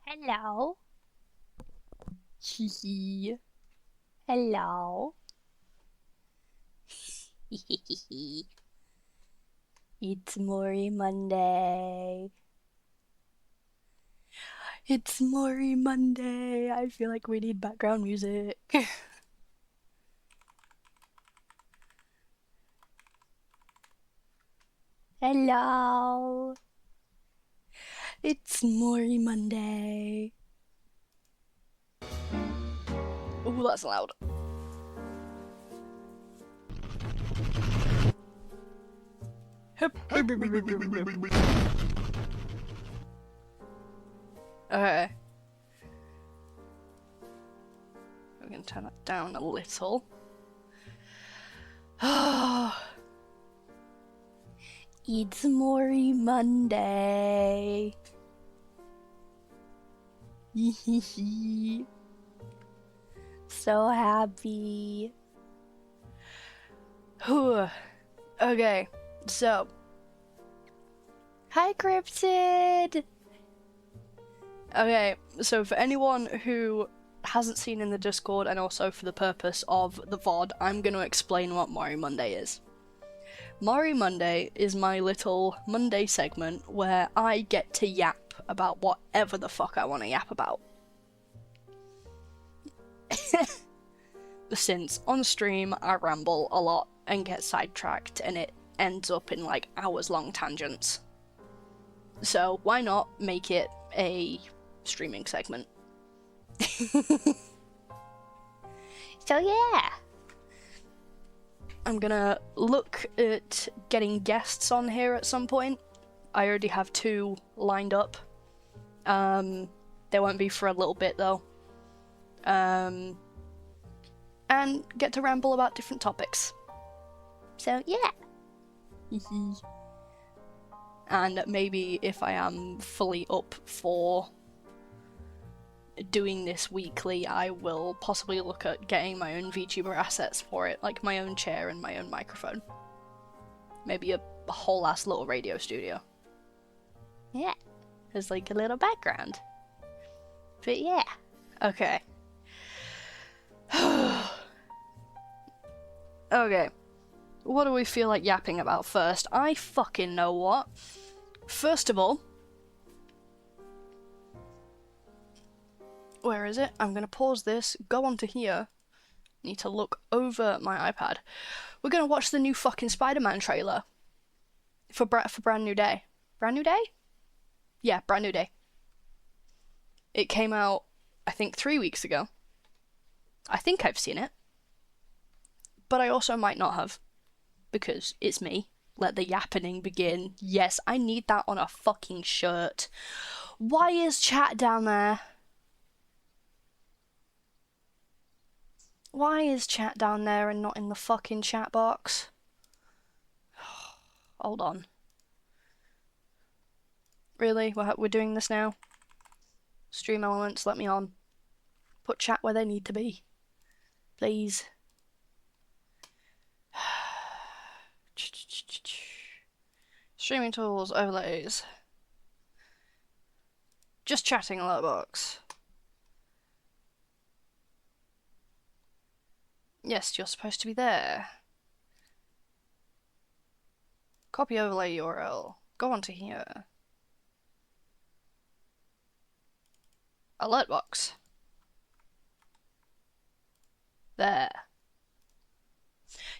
Hello. Hee. Hello. It's Mori Monday. It's Mori Monday. I feel like we need background music. Hello. It's Mori Monday. Ooh, that's loud. Okay. We're gonna turn it down a little. It's Mori Monday. So happy. Okay, so. Hi, Cryptid! Okay, so for anyone who hasn't seen in the Discord, and also for the purpose of the VOD, I'm going to explain what Mori Monday is. Mori Monday is my little Monday segment where I get to yap about whatever the fuck I want to yap about. Since on stream I ramble a lot and get sidetracked and it ends up in like hours-long tangents. So why not make it a streaming segment? So yeah, I'm gonna look at getting guests on here at some point. I already have 2 lined up. They won't be for a little bit though. And get to ramble about different topics. So yeah. And maybe if I am fully up for doing this weekly, I will possibly look at getting my own VTuber assets for it, like my own chair and my own microphone. Maybe a whole ass little radio studio. Yeah, there's like a little background. But yeah, okay. Okay, what do we feel like yapping about first? I fucking know what. First of all, where is it? I'm gonna pause this, go on to here. Need to look over my iPad. We're gonna watch the new fucking Spider-Man trailer for Brand New Day. Brand New Day? Yeah, Brand New Day. It came out, I think, 3 weeks ago. I think I've seen it. But I also might not have. Because it's me. Let the yappening begin. Yes, I need that on a fucking shirt. Why is chat down there? Why is chat down there and not in the fucking chat box? Hold on. Really? We're doing this now? Stream elements, let me on. Put chat where they need to be. Please. Streaming tools, overlays. Just chatting alert box. Yes, you're supposed to be there. Copy overlay URL. Go on to here. Alert box. There.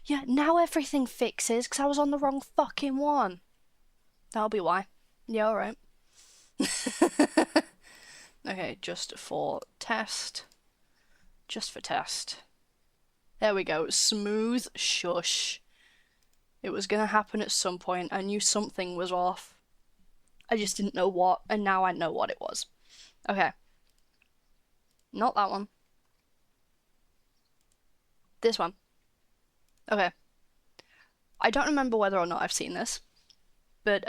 Yeah, now everything fixes because I was on the wrong fucking one. That'll be why. Yeah, alright. Okay, just for test. Just for test. There we go. Smooth shush. It was gonna happen at some point. I knew something was off. I just didn't know what, and now I know what it was. Okay. Not that one. This one. Okay. I don't remember whether or not I've seen this, but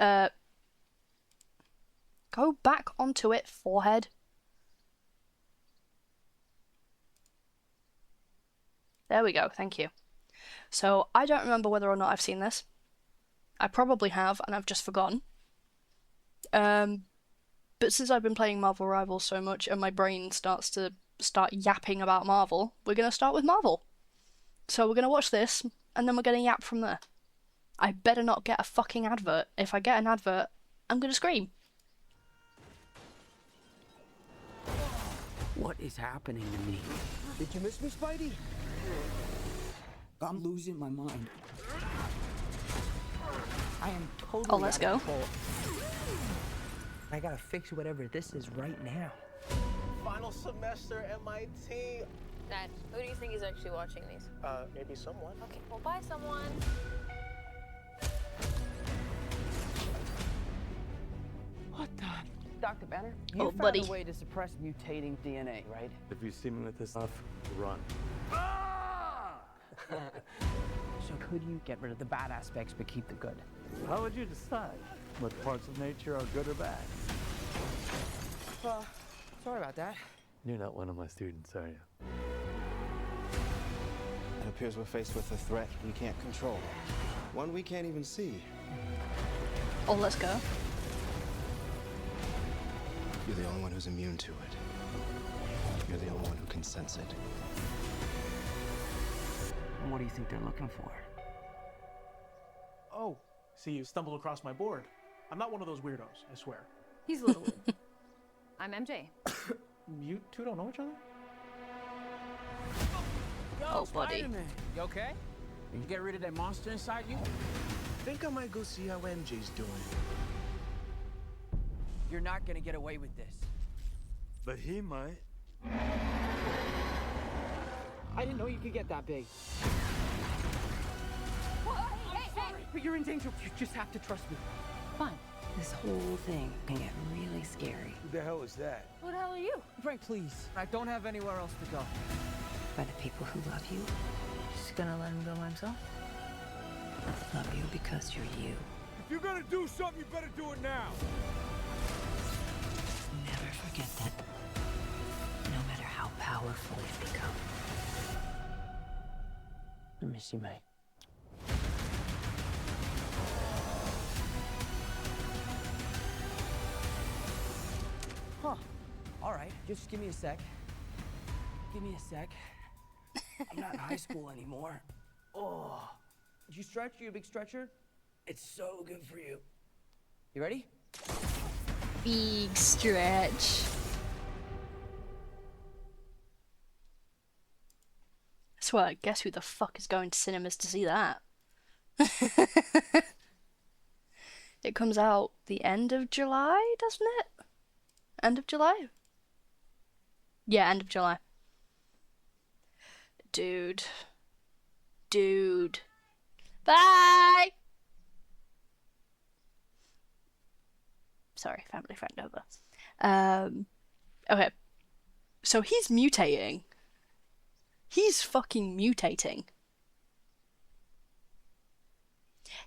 go back onto it, forehead. There we go, thank you. So, I don't remember whether or not I've seen this. I probably have, and I've just forgotten. But since I've been playing Marvel Rivals so much and my brain starts to yapping about Marvel, we're gonna start with Marvel. So we're gonna watch this, and then we're gonna yap from there. I better not get a fucking advert. If I get an advert, I'm gonna scream. What is happening to me? Did you miss me, Spidey? I'm losing my mind. I am totally Oh, let's go. control. I gotta fix whatever this is right now. Final semester MIT. Dad, who do you think is actually watching these? Maybe someone. Okay, well, bye, someone. What the? Dr. Banner, you Oh, found buddy. a way to suppress mutating DNA, right? If you see me with this stuff, run. So could you get rid of the bad aspects but keep the good? How would you decide what parts of nature are good or bad? Sorry about that. You're not one of my students, are you? It appears we're faced with a threat we can't control. One we can't even see. Oh, let's go. You're the only one who's immune to it. You're the only one who can sense it. And what do you think they're looking for? Oh, see, you stumbled across my board. I'm not one of those weirdos, I swear. He's a little weird. I'm MJ. You two don't know each other? Oh, buddy. Spider-Man, you okay? Did you get rid of that monster inside you? Think I might go see how MJ's doing. You're not gonna get away with this. But he might. I didn't know you could get that big. But you're in danger. You just have to trust me. Fine. This whole thing can get really scary. Who the hell is that? Who the hell are you? Frank, please. I don't have anywhere else to go. By the people who love you, Just gonna let him go by himself? love you because you're you. If you're gonna do something, you better do it now. Never forget that. No matter how powerful you become. I miss you, mate. Huh. All right. Just give me a sec. Give me a sec. I'm not in high school anymore. Oh. Did you stretch? You a big stretcher? It's so good for you. You ready? Big stretch. I swear, guess who the fuck is going to cinemas to see that? It comes out the end of July, doesn't it? End of July? Yeah, end of July. Dude. Dude. Bye! Sorry, family friend over. Okay. So he's mutating. He's fucking mutating.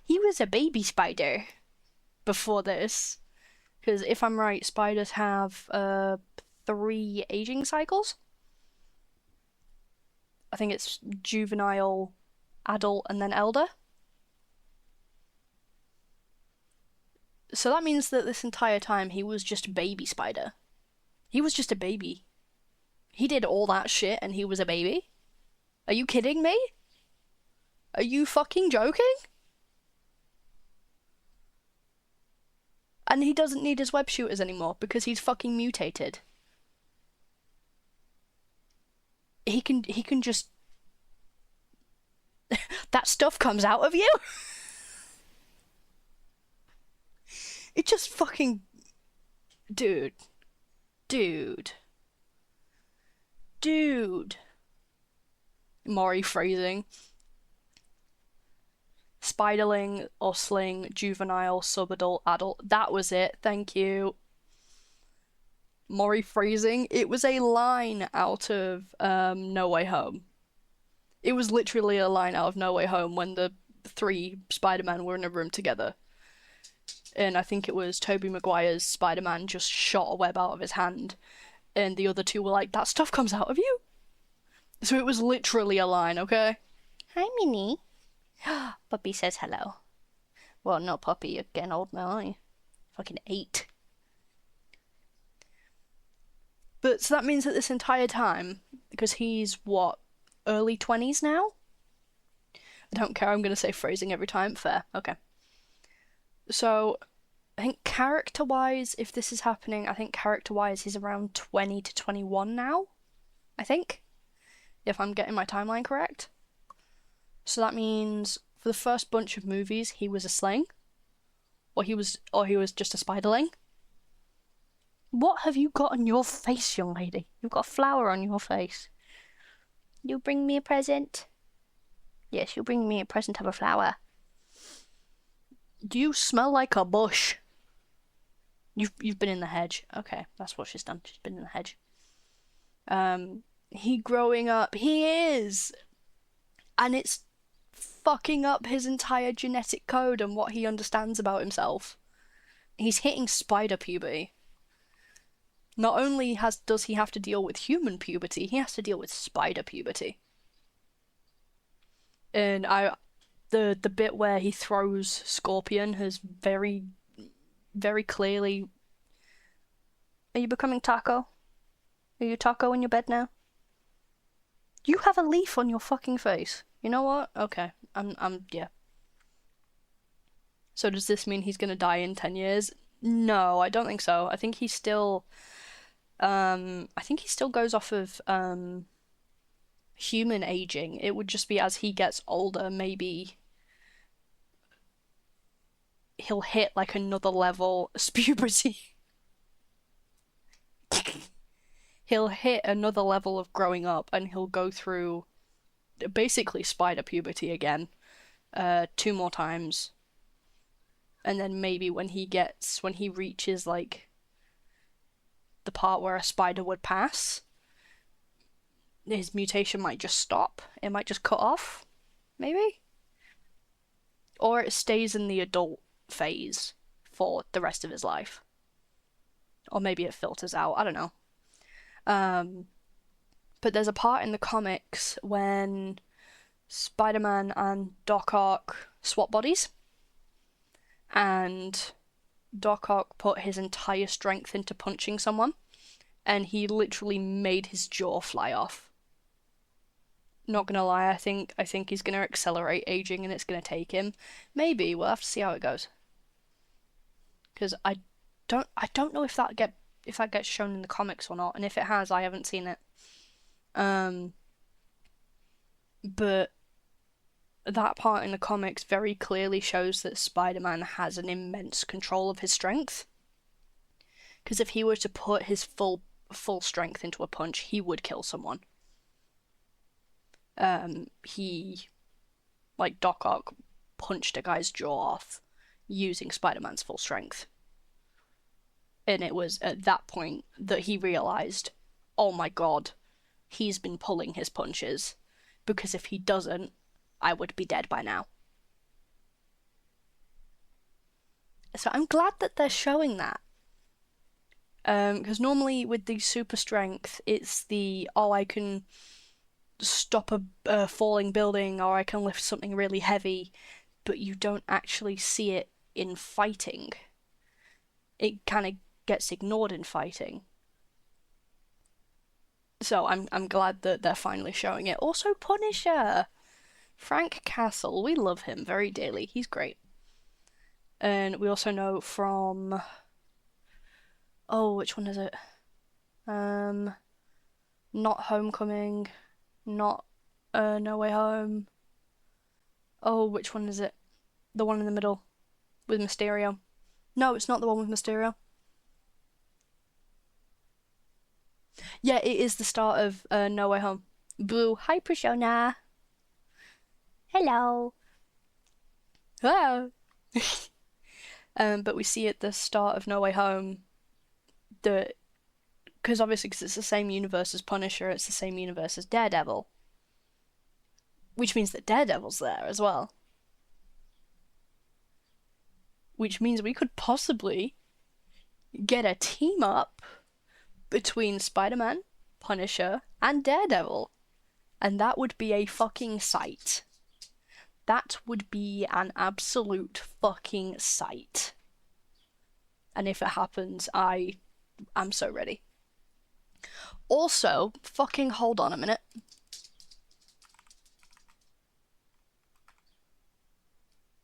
He was a baby spider before this. Because if I'm right, spiders have 3 aging cycles. I think it's juvenile, adult, and then elder. So that means that this entire time he was just a baby spider. He was just a baby. He did all that shit and he was a baby? Are you kidding me? Are you fucking joking? And he doesn't need his web shooters anymore because he's fucking mutated. He can just... That stuff comes out of you? It just fucking... Dude. Mori phrasing. Spiderling, Osling, juvenile, subadult, adult. That was it, thank you. Mori phrasing. It was a line out of No Way Home. It was literally a line out of No Way Home when the 3 Spider-Man were in a room together. And I think it was Tobey Maguire's Spider-Man just shot a web out of his hand. And the other 2 were like, that stuff comes out of you? So it was literally a line, okay? Hi, Minnie. Puppy says hello. Well, not Puppy, you're getting old now, aren't you? Fucking 8. But so that means that this entire time, because he's what, early 20s now? I don't care, I'm gonna say phrasing every time. Fair, okay. So, I think character-wise, if this is happening, I think character-wise he's around 20 to 21 now. I think. If I'm getting my timeline correct. So that means for the first bunch of movies he was a sling. Or he was just a spiderling. What have you got on your face, young lady? You've got a flower on your face. You bring me a present? Yes, you bring me a present of a flower. Do you smell like a bush? You've been in the hedge. Okay, that's what she's done. She's been in the hedge. He growing up. He is! And it's fucking up his entire genetic code and what he understands about himself. He's hitting spider puberty. Not only does he have to deal with human puberty, he has to deal with spider puberty. And the bit where he throws Scorpion has very, very clearly... Are you becoming Taco? Are you Taco in your bed now? You have a leaf on your fucking face. You know what? Okay. Yeah. So does this mean he's gonna die in 10 years? No, I don't think so. I think he still goes off of, human aging. It would just be as he gets older, maybe he'll hit, like, another level of puberty. He'll hit another level of growing up, and he'll go through basically spider puberty again, 2 more times. And then maybe when he reaches, like, the part where a spider would pass, his mutation might just stop. It might just cut off, maybe? Or it stays in the adult phase for the rest of his life. Or maybe it filters out, I don't know. But there's a part in the comics when Spider-Man and Doc Ock swap bodies. And Doc Ock put his entire strength into punching someone. And he literally made his jaw fly off. Not gonna lie, I think he's gonna accelerate aging and it's gonna take him. Maybe, we'll have to see how it goes. Because I don't know if that gets shown in the comics or not, and if it has, I haven't seen it. But that part in the comics very clearly shows that Spider-Man has an immense control of his strength. Because if he were to put his full strength into a punch, he would kill someone. Like Doc Ock punched a guy's jaw off using Spider-Man's full strength. And it was at that point that he realized, oh my god, he's been pulling his punches, because if he doesn't, I would be dead by now. So I'm glad that they're showing that. Because normally with the super strength, it's I can stop a falling building, or I can lift something really heavy, but you don't actually see it in fighting. It kind of gets ignored in fighting. So I'm glad that they're finally showing it. Also, Punisher! Frank Castle, we love him very dearly. He's great. And we also know from... Oh, which one is it? Not Homecoming, not No Way Home. Oh, which one is it? The one in the middle with Mysterio. No, it's not the one with Mysterio. Yeah, it is the start of No Way Home. Boo. Hi, Prashona. Hello. Hello. But we see at the start of No Way Home that, because obviously it's the same universe as Punisher, it's the same universe as Daredevil, which means that Daredevil's there as well. Which means we could possibly get a team up between Spider-Man, Punisher, and Daredevil. And that would be a fucking sight. That would be an absolute fucking sight. And if it happens, I'm so ready. Also, fucking hold on a minute.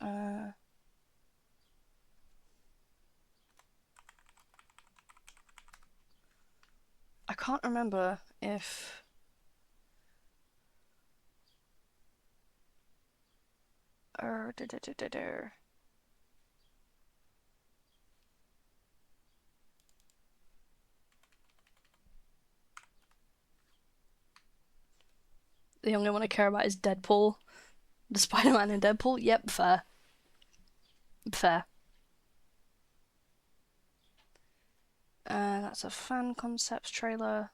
I can't remember if... The only one I care about is Deadpool. The Spider-Man in Deadpool? Yep, fair. Fair. That's a fan concepts trailer.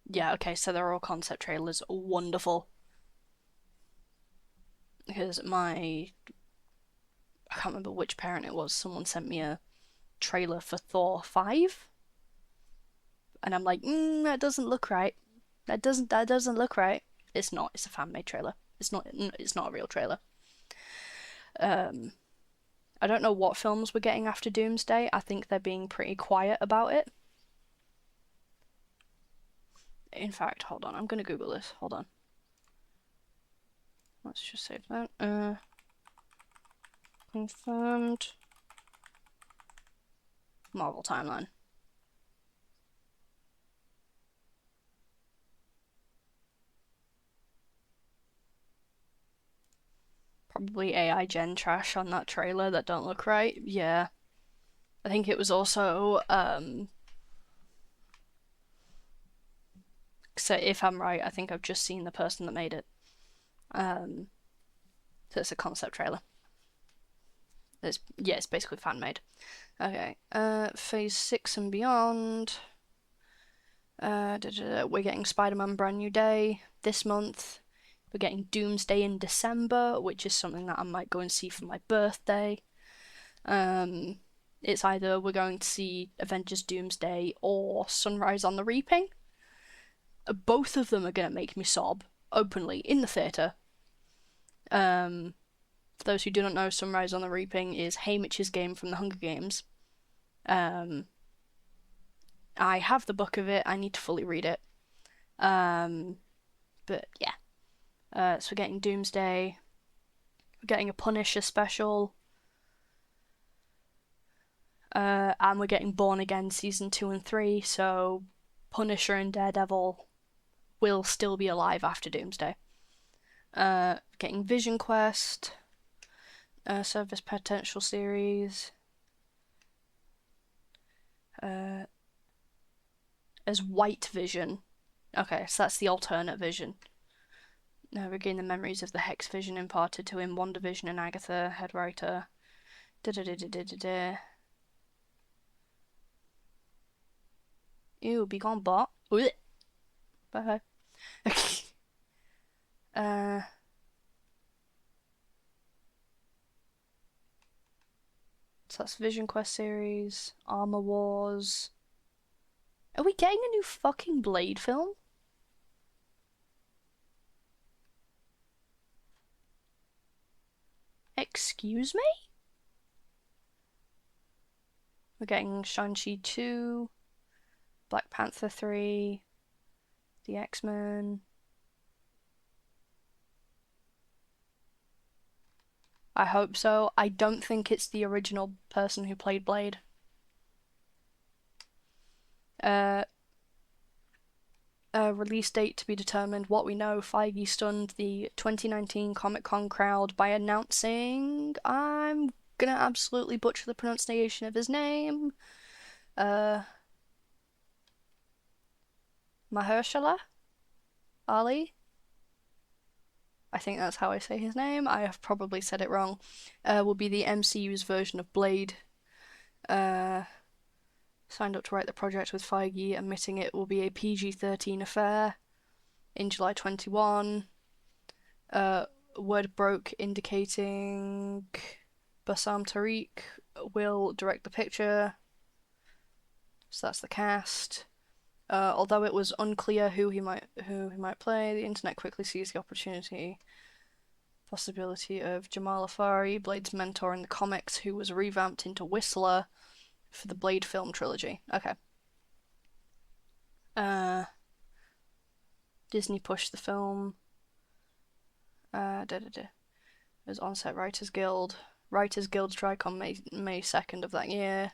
Yeah, okay, so they're all concept trailers. Wonderful. Because I can't remember which parent it was, someone sent me a trailer for Thor 5. And I'm like, that doesn't look right. That doesn't look right. It's not, it's a fan-made trailer. It's not a real trailer. I don't know what films we're getting after Doomsday. I think they're being pretty quiet about it. In fact, hold on, I'm gonna Google this. Hold on. Let's just save that. Confirmed Marvel timeline. Probably AI gen trash on that trailer that don't look right. Yeah. I think it was also, so if I'm right, I think I've just seen the person that made it. So it's a concept trailer. It's basically fan made. Okay. Phase 6 and beyond. We're getting Spider-Man Brand New Day this month. We're getting Doomsday in December, which is something that I might go and see for my birthday. It's either we're going to see Avengers Doomsday or Sunrise on the Reaping. Both of them are going to make me sob openly in the theatre. For those who do not know, Sunrise on the Reaping is Haymitch's game from the Hunger Games. I have the book of it. I need to fully read it. But yeah. So we're getting Doomsday. We're getting a Punisher special. And we're getting Born Again season 2 and 3. So Punisher and Daredevil will still be alive after Doomsday. Getting Vision Quest. Service Potential series. As White Vision. Okay, so that's the alternate Vision. Regain the memories of the Hex Vision imparted to him, WandaVision and Agatha, head writer. Ew, be gone, bot. Bye bye. So that's Vision Quest series, Armor Wars. Are we getting a new fucking Blade film? Excuse me? We're getting Shang-Chi 2, Black Panther 3, The X-Men. I hope so. I don't think it's the original person who played Blade. Release date to be determined. What we know, Feige stunned the 2019 Comic-Con crowd by announcing, I'm gonna absolutely butcher the pronunciation of his name, Mahershala Ali? I think that's how I say his name. I have probably said it wrong. Will be the MCU's version of Blade. Signed up to write the project with Feige, admitting it will be a PG-13 affair in July 21. Word broke indicating Bassam Tariq will direct the picture. So that's the cast. Although it was unclear who he might play, the internet quickly seized the possibility of Jamal Afari, Blade's mentor in the comics, who was revamped into Whistler for the Blade film trilogy. Okay. Disney pushed the film. It was on-set Writers Guild. Writers Guild strike on May 2nd of that year.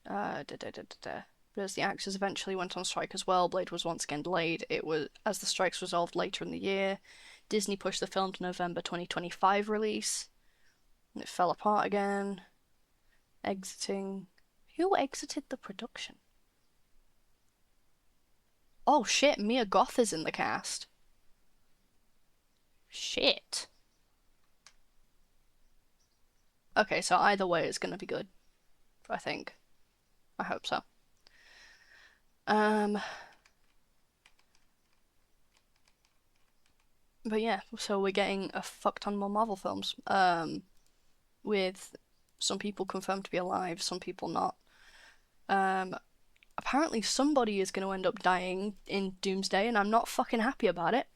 But as the actors eventually went on strike as well, Blade was once again delayed. It was as the strikes resolved later in the year. Disney pushed the film to November 2025 release. And it fell apart again. Exiting. Who exited the production? Oh shit, Mia Goth is in the cast. Shit. Okay, so either way it's gonna be good. I think. I hope so. But yeah, so we're getting a fuck ton more Marvel films. With some people confirmed to be alive, some people not. Apparently somebody is going to end up dying in Doomsday, and I'm not fucking happy about it.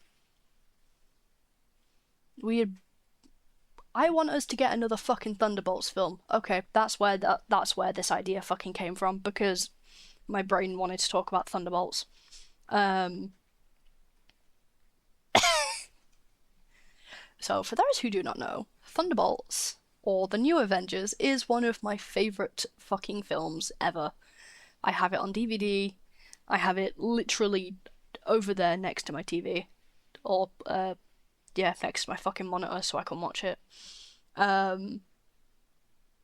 I want us to get another fucking Thunderbolts film. Okay, that's where this idea fucking came from, because my brain wanted to talk about Thunderbolts. So for those who do not know, Thunderbolts, or The New Avengers, is one of my favourite fucking films ever. I have it on DVD. I have it literally over there next to my TV. Or, next to my fucking monitor so I can watch it.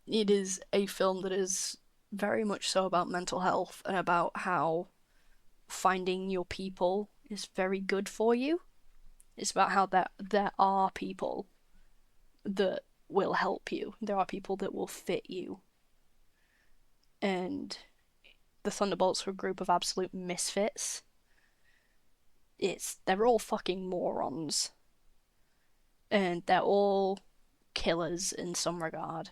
It is a film that is very much so about mental health and about how finding your people is very good for you. It's about how there are people that will help you. There are people that will fit you. And the Thunderbolts are a group of absolute misfits. They're all fucking morons. And they're all killers in some regard.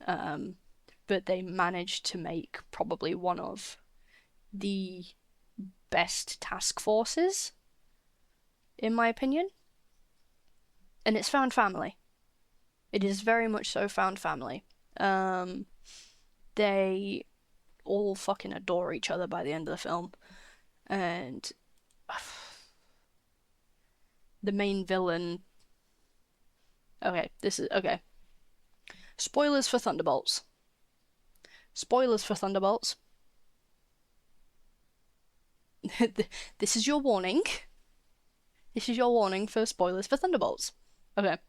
But they managed to make probably one of the best task forces, in my opinion. And it's found family. It is very much so found family. They all fucking adore each other by the end of the film. And the main villain... Okay. Spoilers for Thunderbolts. This is your warning. This is your warning for spoilers for Thunderbolts. Okay.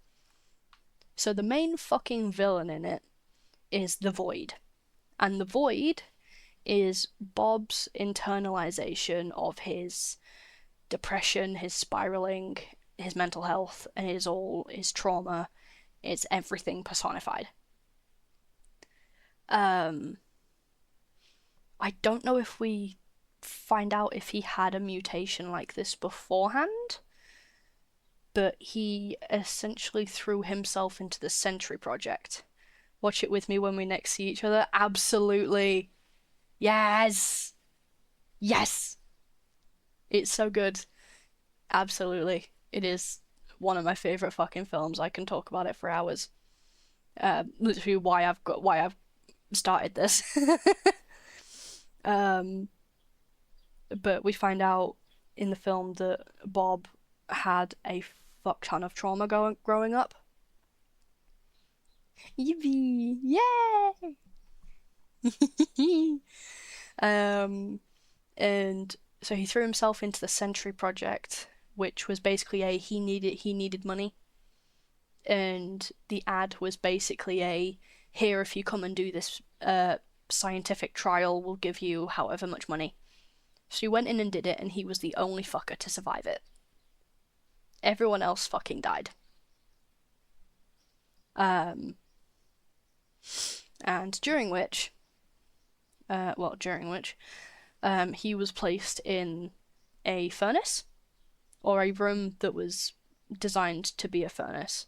So the main fucking villain in it is the Void. And the Void is Bob's internalization of his depression, his spiraling, his mental health, and his trauma. It's everything personified. I don't know if we find out if he had a mutation like this beforehand, but he essentially threw himself into the Sentry Project. Watch it with me when we next see each other. Absolutely. Yes! Yes! It's so good. Absolutely. It is one of my favourite fucking films. I can talk about it for hours. Literally why I've started this. But we find out in the film that Bob had a fuck ton of trauma growing up. Yippee! Yay! And so he threw himself into the Sentry Project, which was basically he needed money. And the ad was basically here, if you come and do this scientific trial, we'll give you however much money. So he went in and did it, and he was the only fucker to survive it. Everyone else fucking died. And during which, he was placed in a furnace, or a room that was designed to be a furnace,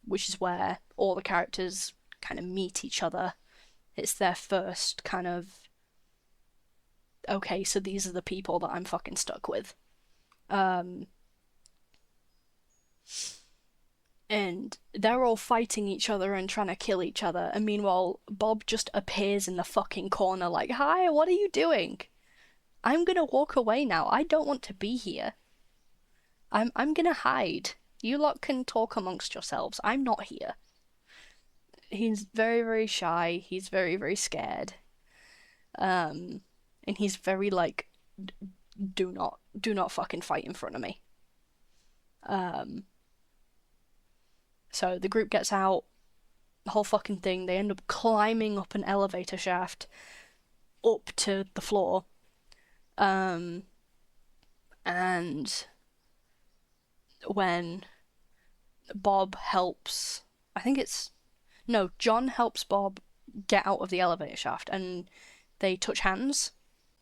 which is where all the characters kind of meet each other. It's their first kind of okay, so these are the people that I'm fucking stuck with. And they're all fighting each other and trying to kill each other, and meanwhile Bob just appears in the fucking corner like, hi, what are you doing? I'm gonna walk away now. I don't want to be here. I'm gonna hide. You lot can talk amongst yourselves. I'm not here. He's very, very shy. He's very, very scared. And he's very like, do not fucking fight in front of me. So the group gets out, the whole fucking thing. They end up climbing up an elevator shaft up to the floor. And when Bob helps, John helps Bob get out of the elevator shaft, and they touch hands,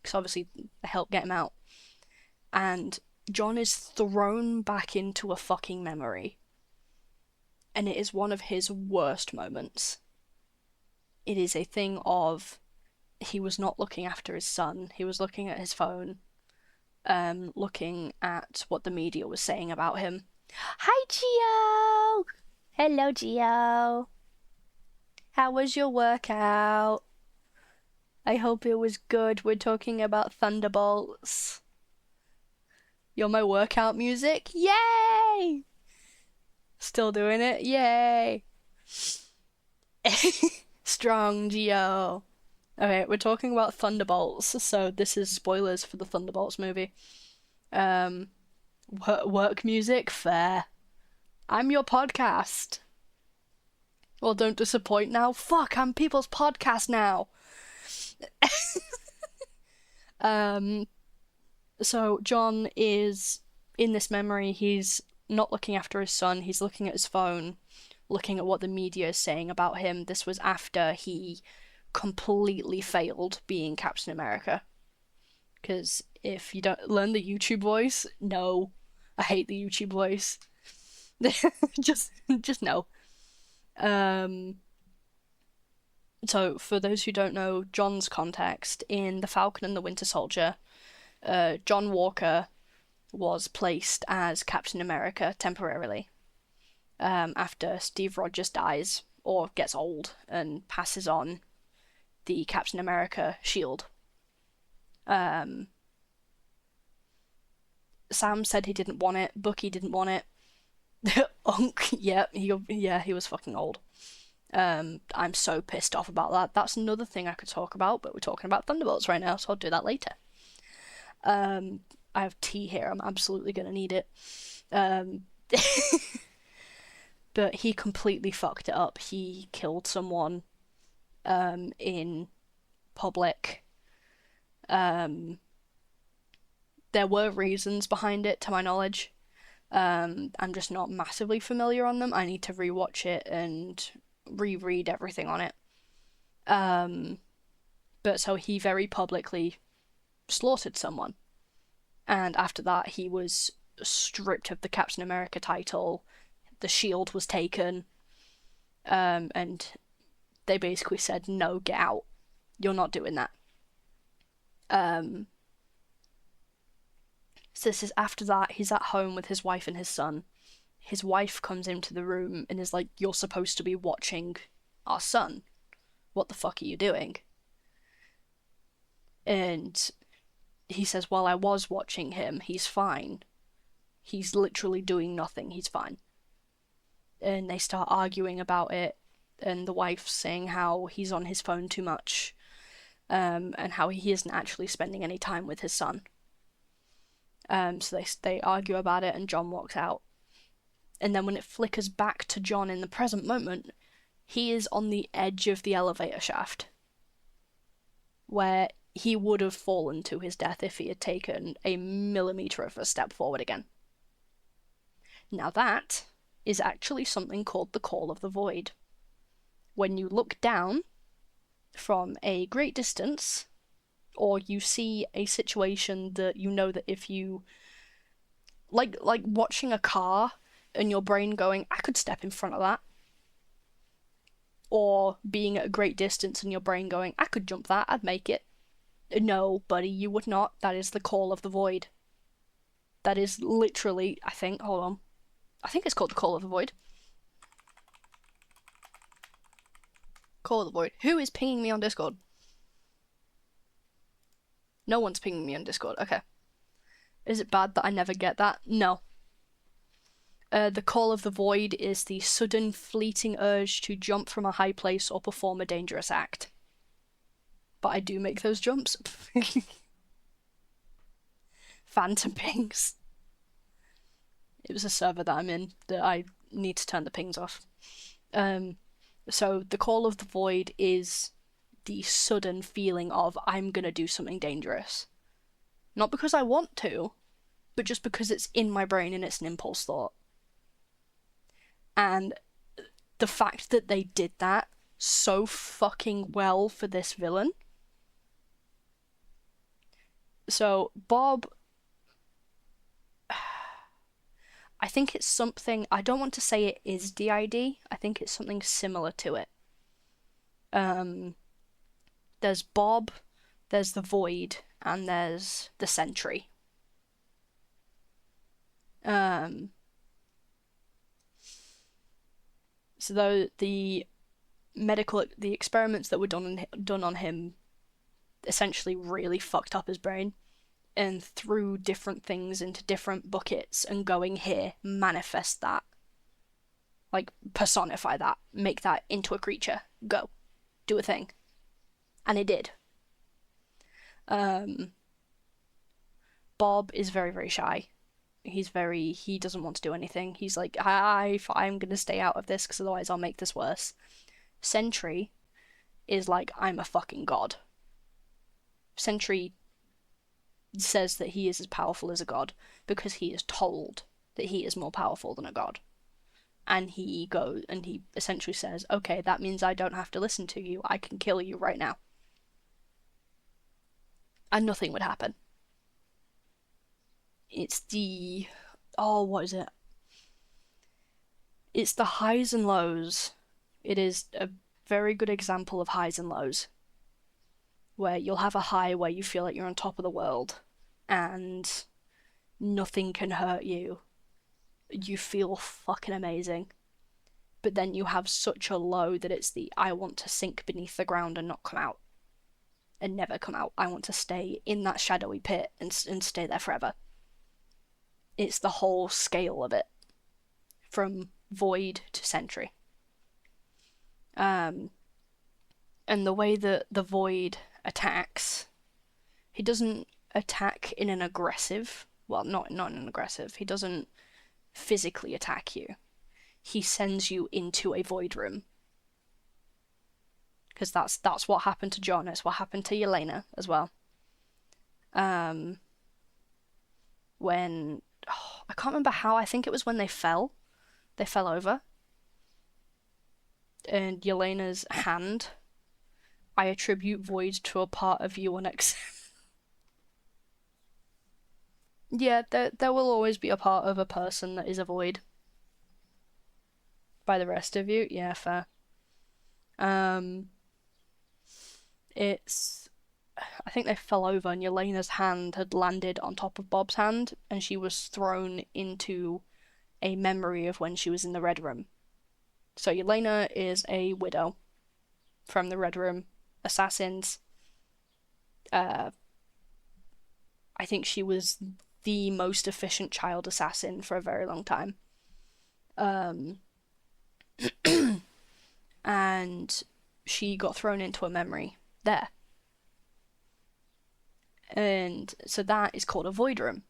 because obviously they help get him out. And John is thrown back into a fucking memory. And it is one of his worst moments. It is a thing of, he was not looking after his son. He was looking at his phone, looking at what the media was saying about him. Hi, Gio! Hello, Gio. How was your workout? I hope it was good. We're talking about Thunderbolts. You're my workout music? Yay! Still doing it? Yay! Strong, Gio. Okay, we're talking about Thunderbolts, so this is spoilers for the Thunderbolts movie. Work music? Fair. I'm your podcast. Well, don't disappoint now. Fuck, I'm people's podcast now. So John is in this memory. He's not looking after his son. He's looking at his phone, looking at what the media is saying about him. This was after he completely failed being Captain America. Because if you don't learn the YouTube voice, no. I hate the YouTube voice. just no. So for those who don't know John's context, in The Falcon and the Winter Soldier, John Walker was placed as Captain America temporarily, after Steve Rogers dies or gets old and passes on the Captain America shield. Sam said he didn't want it. Bucky didn't want it. Unk, he was fucking old. I'm so pissed off about that. That's another thing I could talk about, but we're talking about Thunderbolts right now, so I'll do that later. I have tea here. I'm absolutely gonna need it. But he completely fucked it up. He killed someone in public. There were reasons behind it, to my knowledge. I'm just not massively familiar on them. I need to rewatch it and reread everything on it. But so he very publicly slaughtered someone. And after that, he was stripped of the Captain America title. The shield was taken. And they basically said, no, get out. You're not doing that. So this is after that, he's at home with his wife and his son. His wife comes into the room and is like, you're supposed to be watching our son. What the fuck are you doing? And he says, well, I was watching him. He's fine. He's literally doing nothing. He's fine. And they start arguing about it. And the wife's saying how he's on his phone too much. And how he isn't actually spending any time with his son. So they argue about it, and John walks out. And then when it flickers back to John in the present moment, he is on the edge of the elevator shaft, where he would have fallen to his death if he had taken a millimeter of a step forward again. Now that is actually something called the Call of the Void. When you look down from a great distance, or you see a situation that you know that if you... Like watching a car and your brain going, I could step in front of that. Or being at a great distance and your brain going, I could jump that, I'd make it. No, buddy, you would not. That is the call of the void. That is literally, I think, hold on. I think it's called the call of the void. Call of the void. Who is pinging me on Discord? No one's pinging me on Discord. Okay. Is it bad that I never get that? No. The call of the void is the sudden, fleeting urge to jump from a high place or perform a dangerous act. But I do make those jumps. Phantom pings. It was a server that I'm in that I need to turn the pings off. So the call of the void is the sudden feeling of I'm gonna do something dangerous. Not because I want to, but just because it's in my brain and it's an impulse thought. And the fact that they did that so fucking well for this villain. So Bob, I think it's something, I don't want to say it is DID, I think it's something similar to it. There's Bob, there's the Void, and there's the Sentry. So the experiments that were done on him essentially really fucked up his brain and threw different things into different buckets and going here, manifest that. Like, personify that, make that into a creature, go, do a thing. And it did. Bob is very, very shy. He doesn't want to do anything. He's like, I'm gonna stay out of this because otherwise I'll make this worse. Sentry is like, I'm a fucking god. Sentry says that he is as powerful as a god because he is told that he is more powerful than a god. And he essentially says, okay, that means I don't have to listen to you. I can kill you right now. And nothing would happen. It's what is it? It's the highs and lows. It is a very good example of highs and lows. Where you'll have a high where you feel like you're on top of the world and nothing can hurt you. You feel fucking amazing. But then you have such a low that it's I want to sink beneath the ground and not come out. And never come out. I want to stay in that shadowy pit and stay there forever. It's the whole scale of it. From Void to Sentry. And the way that the Void attacks, he doesn't attack in an aggressive, well, not in an aggressive, he doesn't physically attack you. He sends you into a void room. Because that's what happened to John, it's what happened to Yelena as well. I can't remember how, I think it was when they fell over. And Yelena's hand, I attribute void to a part of you on Yeah, there will always be a part of a person that is a void. By the rest of you, yeah, fair. I think they fell over and Yelena's hand had landed on top of Bob's hand and she was thrown into a memory of when she was in the Red Room. So Yelena is a widow from the Red Room. Assassins. I think she was the most efficient child assassin for a very long time. And she got thrown into a memory there. And so that is called a void room.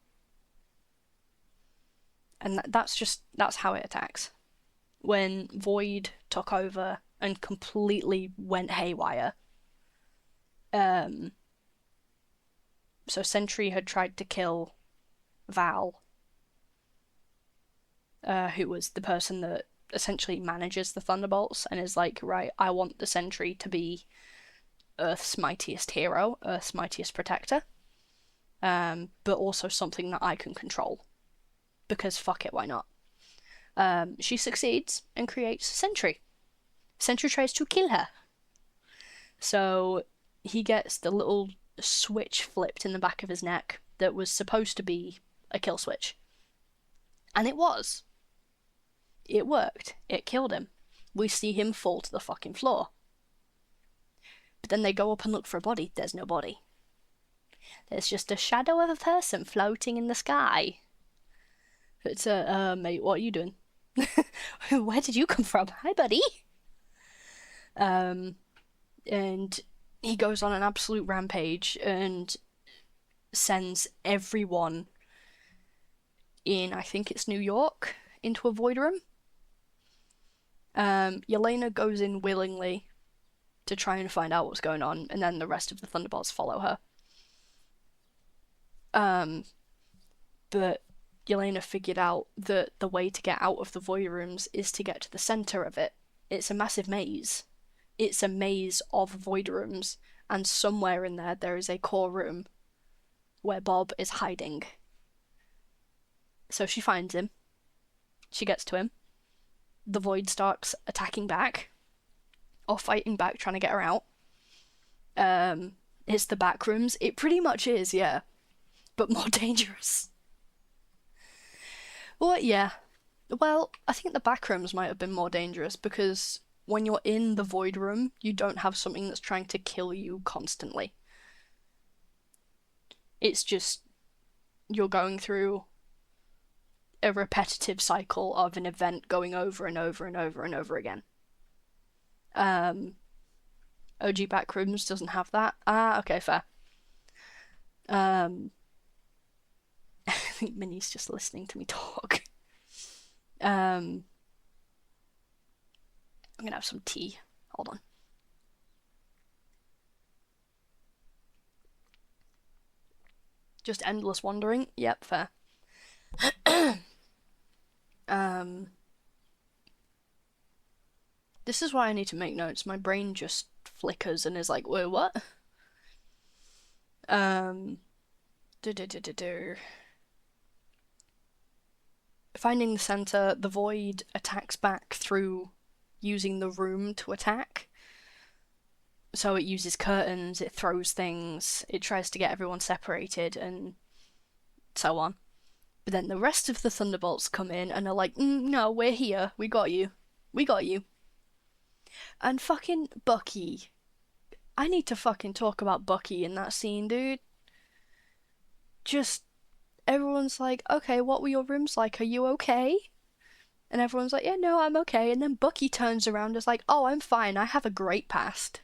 And that's how it attacks. When Void took over and completely went haywire. So Sentry had tried to kill Val, who was the person that essentially manages the Thunderbolts and is like, right, I want the Sentry to be Earth's mightiest hero, Earth's mightiest protector, but also something that I can control. Because fuck it, why not? She succeeds and creates Sentry. Sentry tries to kill her. So he gets the little switch flipped in the back of his neck that was supposed to be a kill switch. And it was. It worked. It killed him. We see him fall to the fucking floor. But then they go up and look for a body. There's no body. There's just a shadow of a person floating in the sky. It's mate, what are you doing? Where did you come from? Hi, buddy. And he goes on an absolute rampage and sends everyone in, I think it's New York, into a void room. Yelena goes in willingly to try and find out what's going on, and then the rest of the Thunderbolts follow her. But Yelena figured out that the way to get out of the void rooms is to get to the center of it. It's a massive maze. It's a maze of void rooms, and somewhere in there is a core room where Bob is hiding. So she finds him. She gets to him. The void starts attacking back, or fighting back, trying to get her out. It's the back rooms. It pretty much is, yeah, but more dangerous. Well, yeah. Well, I think the back rooms might have been more dangerous because when you're in the void room, you don't have something that's trying to kill you constantly. It's just you're going through a repetitive cycle of an event going over and over and over and over again. OG Backrooms doesn't have that. Okay, fair. I think Minnie's just listening to me talk. I'm gonna have some tea. Hold on. Just endless wandering. Yep, fair. This is why I need to make notes. My brain just flickers and is like, wait, what? Finding the center, the void attacks back through using the room to attack. So it uses curtains, it throws things, it tries to get everyone separated, and so on. But then the rest of the Thunderbolts come in and are like, no, we're here, we got you. We got you. And fucking Bucky. I need to fucking talk about Bucky in that scene, dude. Just, everyone's like, okay, what were your rooms like? Are you okay? And everyone's like, yeah, no, I'm okay. And then Bucky turns around and is like, oh, I'm fine. I have a great past.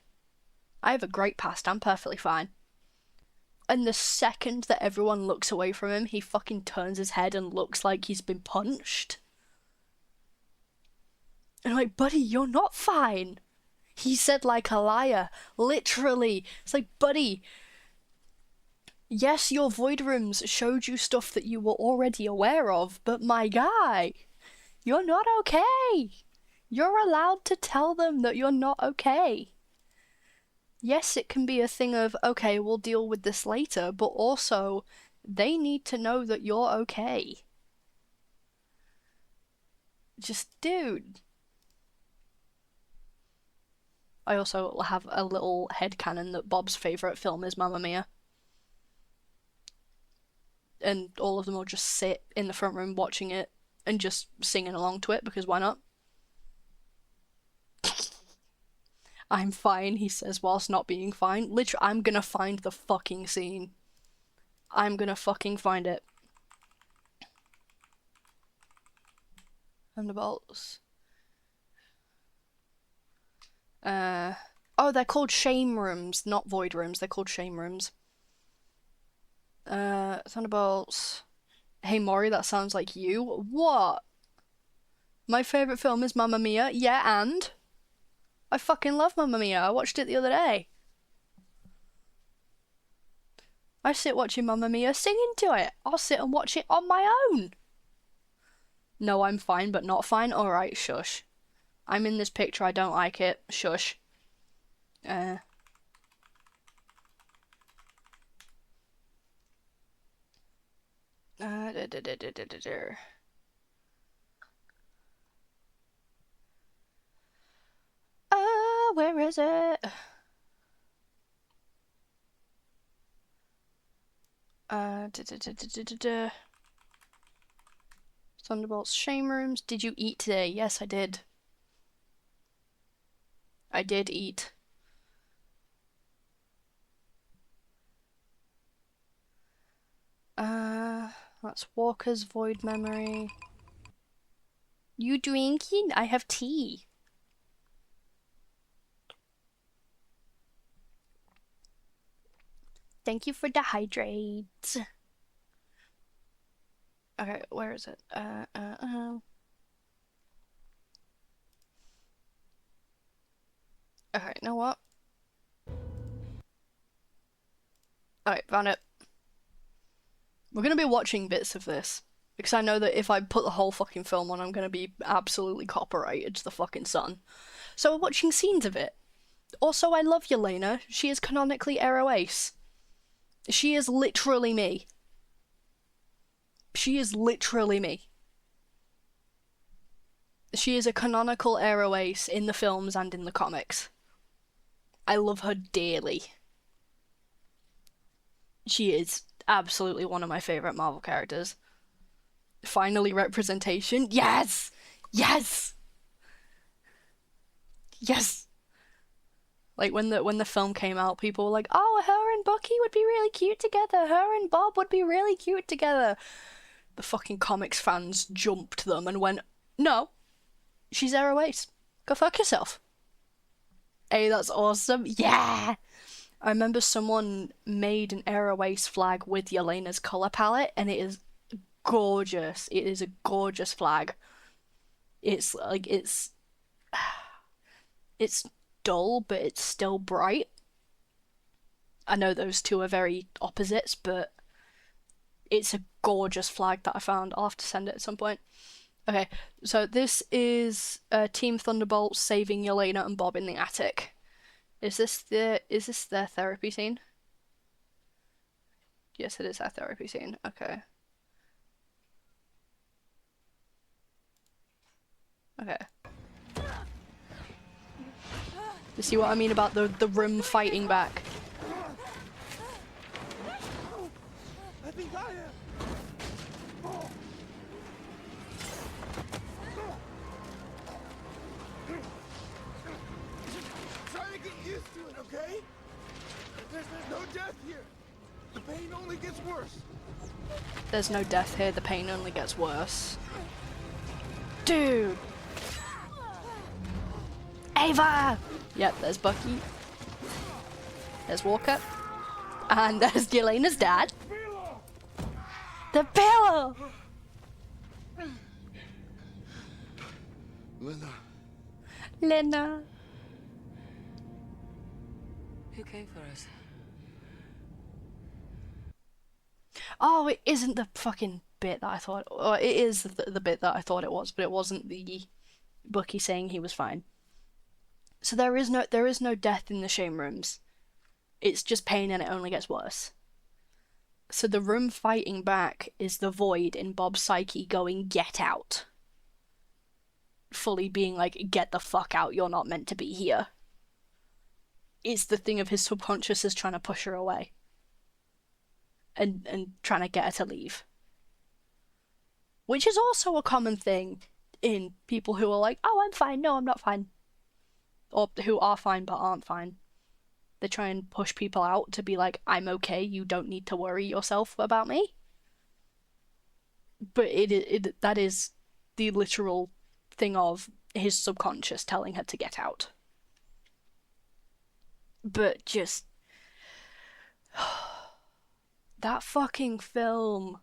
I'm perfectly fine. And the second that everyone looks away from him, he fucking turns his head and looks like he's been punched. And I'm like, buddy, you're not fine. He said like a liar. Literally. It's like, buddy, yes, your void rooms showed you stuff that you were already aware of, but my guy, you're not okay. You're allowed to tell them that you're not okay. Yes, it can be a thing of, okay, we'll deal with this later, but also, they need to know that you're okay. Just, dude. I also have a little headcanon that Bob's favourite film is Mamma Mia. And all of them will just sit in the front room watching it and just singing along to it, because why not? I'm fine, he says, whilst not being fine. Literally, I'm gonna find the fucking scene. I'm gonna fucking find it. Thunderbolts. Oh, they're called shame rooms, not void rooms. They're called shame rooms. Thunderbolts. Hey Mori, that sounds like you. What? My favourite film is Mamma Mia. Yeah, and? I fucking love Mamma Mia. I watched it the other day. I sit watching Mamma Mia singing to it. I'll sit and watch it on my own. No, I'm fine, but not fine. Alright, shush. I'm in this picture, I don't like it. Shush. Where is it? Da, da, da, da, da, da, da. Thunderbolts shame rooms. Did you eat today? Yes, I did. I did eat. That's Walker's void memory. You drinking? I have tea. Thank you for the hydrates. Okay, where is it? Okay, you know what? Alright, found it. We're gonna be watching bits of this. Because I know that if I put the whole fucking film on, I'm gonna be absolutely copyrighted to the fucking sun. So we're watching scenes of it. Also, I love Yelena. She is canonically Aero Ace. She is literally me. She is literally me. She is a canonical Aero Ace in the films and in the comics. I love her dearly. She is absolutely one of my favorite Marvel characters. Finally, representation. Yes! Yes! Yes! Like when the film came out, people were like, "Oh, her and Bucky would be really cute together. Her and Bob would be really cute together." The fucking comics fans jumped them and went, "No, she's Aero Ace. Go fuck yourself." Hey, that's awesome. Yeah! I remember someone made an Aero Ace flag with Yelena's color palette, and it is gorgeous. It is a gorgeous flag. It's like it's dull, but it's still bright. I know those two are very opposites, but it's a gorgeous flag that I found. I'll have to send it at some point. Okay, so this is Team Thunderbolts saving Yelena and Bob in the attic. Is this their therapy scene? Yes, it is their therapy scene. Okay. Okay. You see what I mean about the room fighting back? I think I am. Try to get used to it, okay? There's no death here. The pain only gets worse. There's no death here, the pain only gets worse. Dude! Ava! Yep, there's Bucky. There's Walker. And there's Yelena's dad. The pillow! Linda. Lena. Who came for us? Oh, it isn't the fucking bit that I thought. Or it is the bit that I thought it was, but it wasn't the Bucky saying he was fine. So there is no death in the shame rooms. It's just pain and it only gets worse. So the room fighting back is the void in Bob's psyche going, "Get out." Fully being like, "Get the fuck out, you're not meant to be here." It's the thing of his subconscious is trying to push her away. And trying to get her to leave. Which is also a common thing in people who are like, "Oh, I'm fine, no, I'm not fine." Or who are fine but aren't fine. They try and push people out to be like, "I'm okay, you don't need to worry yourself about me." But that is the literal thing of his subconscious telling her to get out. But just... that fucking film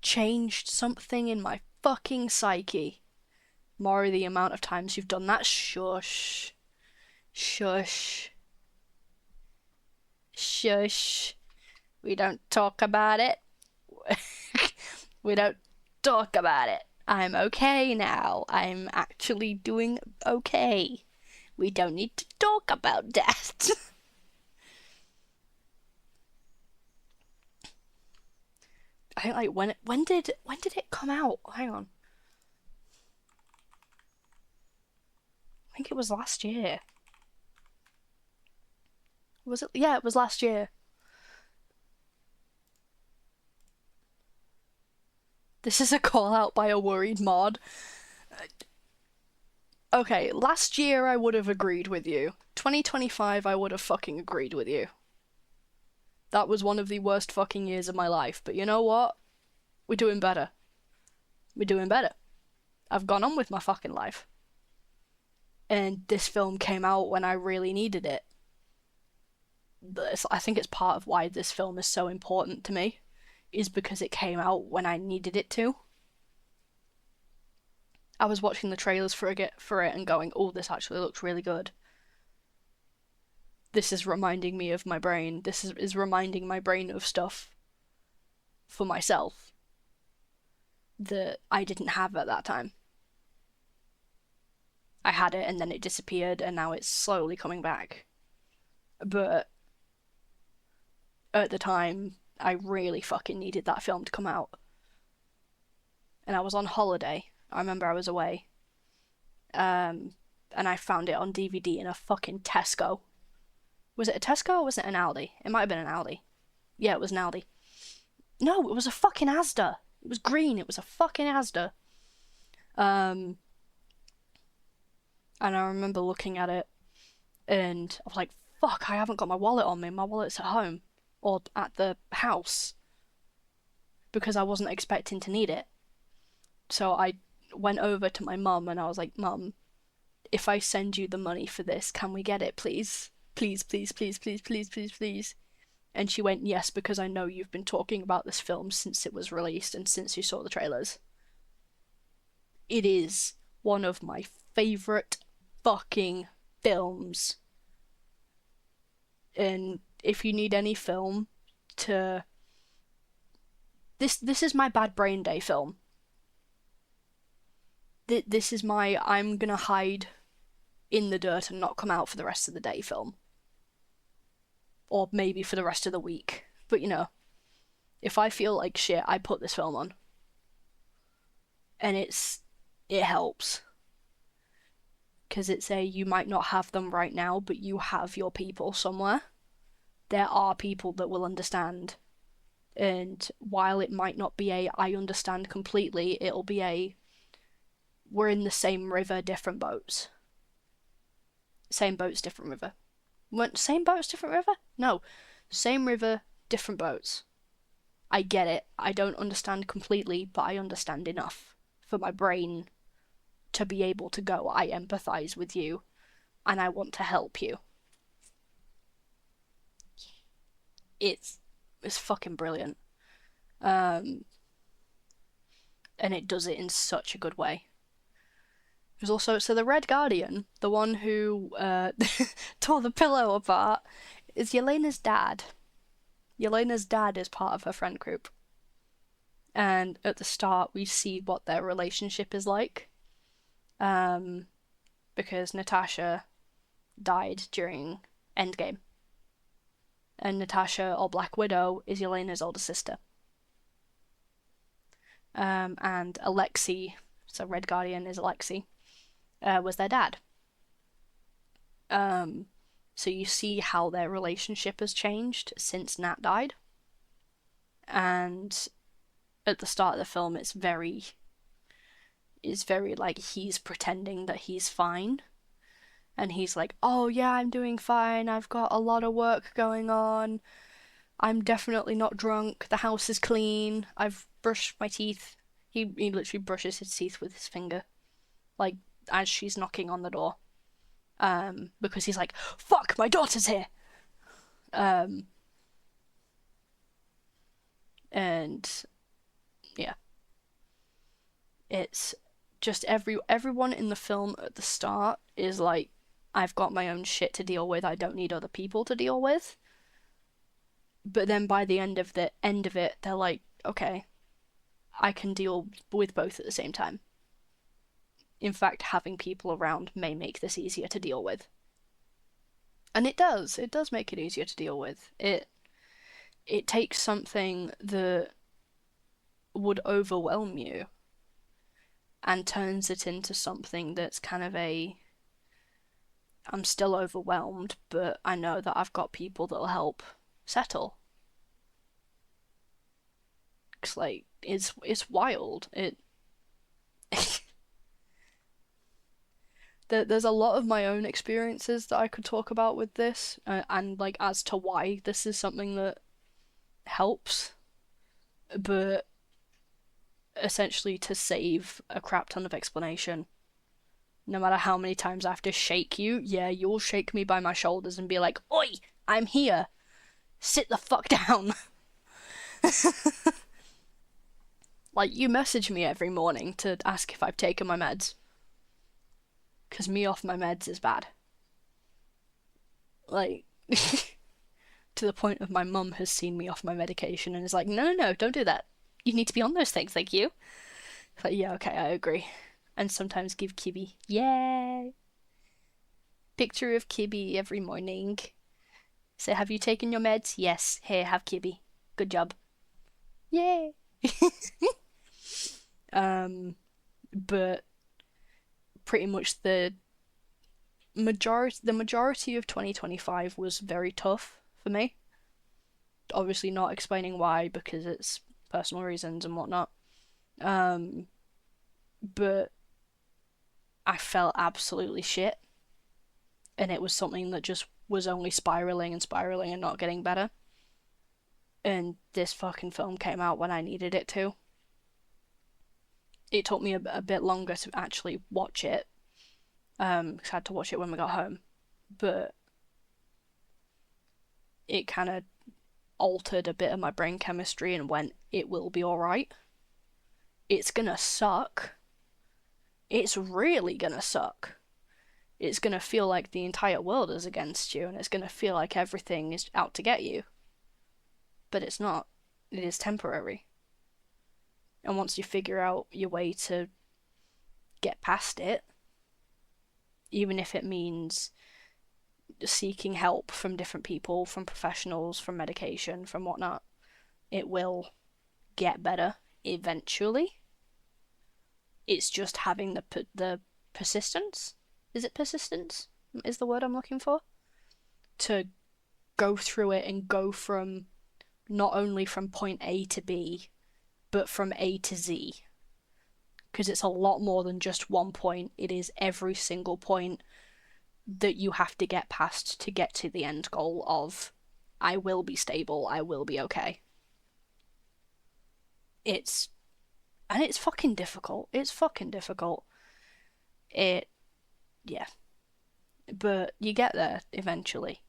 changed something in my fucking psyche. Mori, the amount of times you've done that, shush. Shush. Shush. We don't talk about it. We don't talk about it. I'm okay now. I'm actually doing okay. We don't need to talk about that. I think like when did it come out? Hang on. I think it was last year. Was it? Yeah, it was last year. This is a call out by a worried mod. Okay, last year I would have agreed with you. 2025 I would have fucking agreed with you. That was one of the worst fucking years of my life, but you know what? We're doing better. We're doing better. I've gone on with my fucking life. And this film came out when I really needed it. I think it's part of why this film is so important to me, is because it came out when I needed it to. I was watching the trailers for it and going, oh, this actually looks really good. This is reminding me of my brain. This is reminding my brain of stuff for myself that I didn't have at that time. I had it and then it disappeared and now it's slowly coming back. But at the time, I really fucking needed that film to come out. And I was on holiday. I remember I was away. And I found it on DVD in a fucking Tesco. Was it a Tesco or was it an Aldi? It might have been an Aldi. Yeah, it was an Aldi. No, it was a fucking Asda. It was green. It was a fucking Asda. And I remember looking at it and I was like, fuck, I haven't got my wallet on me. My wallet's at home or at the house because I wasn't expecting to need it. So I went over to my mum and I was like, Mum, if I send you the money for this, can we get it, please? Please, please, please, please, please, please, please. And she went, yes, because I know you've been talking about this film since it was released and since you saw the trailers. It is one of my favourite fucking films. And if you need any film to... This is my bad brain day film. This is my I'm gonna hide in the dirt and not come out for the rest of the day film. Or maybe for the rest of the week. But you know, if I feel like shit, I put this film on. And it helps. Because it's you might not have them right now, but you have your people somewhere. There are people that will understand. And while it might not be I understand completely, it'll be we're in the same river, different boats. Same boats, different river. Same boats, different river? No. Same river, different boats. I get it. I don't understand completely, but I understand enough for my brain to be able to go, I empathize with you, and I want to help you. It's fucking brilliant. And it does it in such a good way. There's also, so the Red Guardian, the one who tore the pillow apart, is Yelena's dad. Yelena's dad is part of her friend group. And at the start, we see what their relationship is like. Because Natasha died during Endgame. And Natasha, or Black Widow, is Yelena's older sister. And Alexei, so Red Guardian is Alexei, was their dad. So you see how their relationship has changed since Nat died. And at the start of the film, it's very like he's pretending that he's fine. And he's like, oh yeah, I'm doing fine. I've got a lot of work going on. I'm definitely not drunk. The house is clean. I've brushed my teeth. He literally brushes his teeth with his finger. Like, as she's knocking on the door. Because he's like, fuck, my daughter's here! And yeah. It's just everyone in the film at the start is like, I've got my own shit to deal with, I don't need other people to deal with. But then by the end of it, they're like, okay, I can deal with both at the same time. In fact, having people around may make this easier to deal with. And it does make it easier to deal with. It takes something that would overwhelm you and turns it into something that's kind of I'm still overwhelmed, but I know that I've got people that'll help settle. works. Like, it's wild. There's a lot of my own experiences that I could talk about with this, and like as to why this is something that helps, but essentially to save a crap ton of explanation. No matter how many times I have to shake you, yeah, you'll shake me by my shoulders and be like, "Oi, I'm here. Sit the fuck down." Like, you message me every morning to ask if I've taken my meds. Because me off my meds is bad. Like, to the point of my mum has seen me off my medication and is like, no, don't do that. You need to be on those things, thank you. It's like, yeah, okay, I agree. And sometimes give Kibby, yay! Picture of Kibby every morning. Say, have you taken your meds? Yes. Here, have Kibby. Good job. Yay! But pretty much the majority of 2025 was very tough for me. Obviously not explaining why, because it's personal reasons and whatnot. But I felt absolutely shit. And it was something that just was only spiraling and spiraling and not getting better. And this fucking film came out when I needed it to. It took me a bit longer to actually watch it. Because I had to watch it when we got home. But it kind of altered a bit of my brain chemistry and went, it will be alright. It's gonna suck. It's really gonna suck. It's gonna feel like the entire world is against you, and it's gonna feel like everything is out to get you. But it's not. It is temporary. And once you figure out your way to get past it, even if it means seeking help from different people, from professionals, from medication, from whatnot, it will get better eventually. It's just having the persistence. Is it persistence? Is the word I'm looking for? To go through it and go from not only from point A to B, but from A to Z. Because it's a lot more than just one point. It is every single point that you have to get past to get to the end goal of, I will be stable, I will be okay. It's fucking difficult. It's fucking difficult. Yeah. But you get there eventually.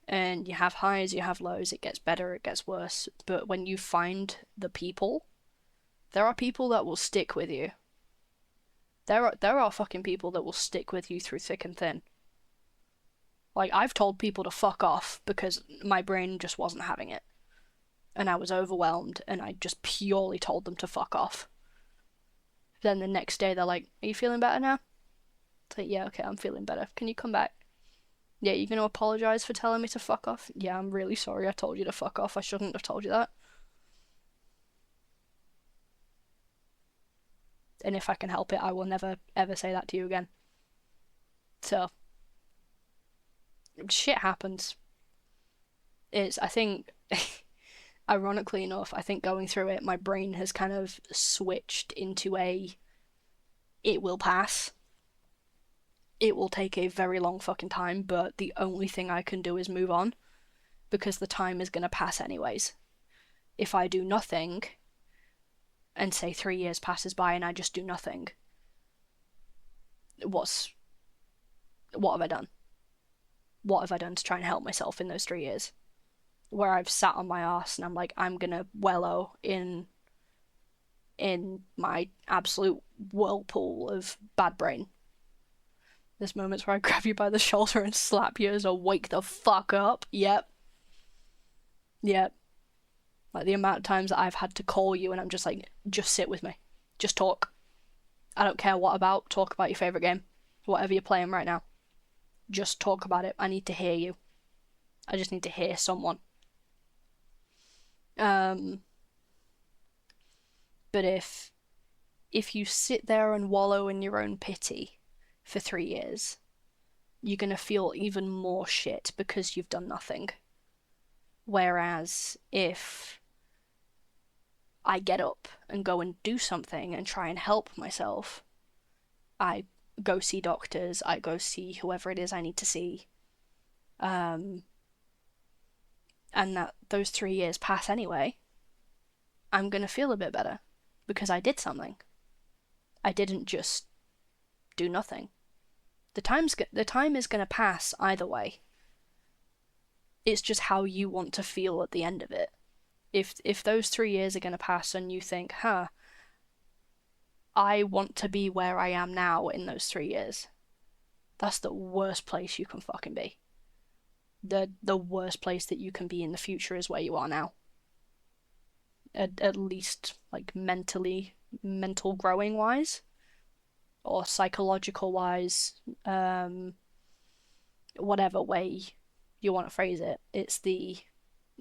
And you have highs, you have lows, it gets better, it gets worse. But when you find the people, there are people that will stick with you. There are fucking people that will stick with you through thick and thin. Like, I've told people to fuck off because my brain just wasn't having it. And I was overwhelmed, and I just purely told them to fuck off. Then the next day they're like, are you feeling better now? It's like, yeah, okay, I'm feeling better. Can you come back? Yeah, you're gonna apologise for telling me to fuck off? Yeah, I'm really sorry I told you to fuck off. I shouldn't have told you that. And if I can help it, I will never, ever say that to you again. So, shit happens. I think, ironically enough, I think going through it, my brain has kind of switched into it will pass. It will take a very long fucking time, but the only thing I can do is move on. Because the time is gonna pass anyways. If I do nothing, and say 3 years passes by and I just do nothing, what have I done? What have I done to try and help myself in those 3 years? Where I've sat on my ass and I'm like, I'm gonna wallow in my absolute whirlpool of bad brain. There's moments where I grab you by the shoulder and slap you as a wake the fuck up. Yep. Like the amount of times that I've had to call you and I'm just like, just sit with me. Just talk. I don't care what about. Talk about your favourite game. Whatever you're playing right now. Just talk about it. I need to hear you. I just need to hear someone. But if you sit there and wallow in your own pity for 3 years, you're gonna feel even more shit because you've done nothing. Whereas if I get up and go and do something and try and help myself. I go see doctors, I go see whoever it is I need to see. And that those 3 years pass anyway, I'm gonna feel a bit better because I did something. I didn't just do nothing. The time is gonna pass either way. It's just how you want to feel at the end of it. If those 3 years are gonna pass and you think, I want to be where I am now in those 3 years, that's the worst place you can fucking be. The worst place that you can be in the future is where you are now. At least, like, mental growing wise, or psychological wise, whatever way you want to phrase it. It's the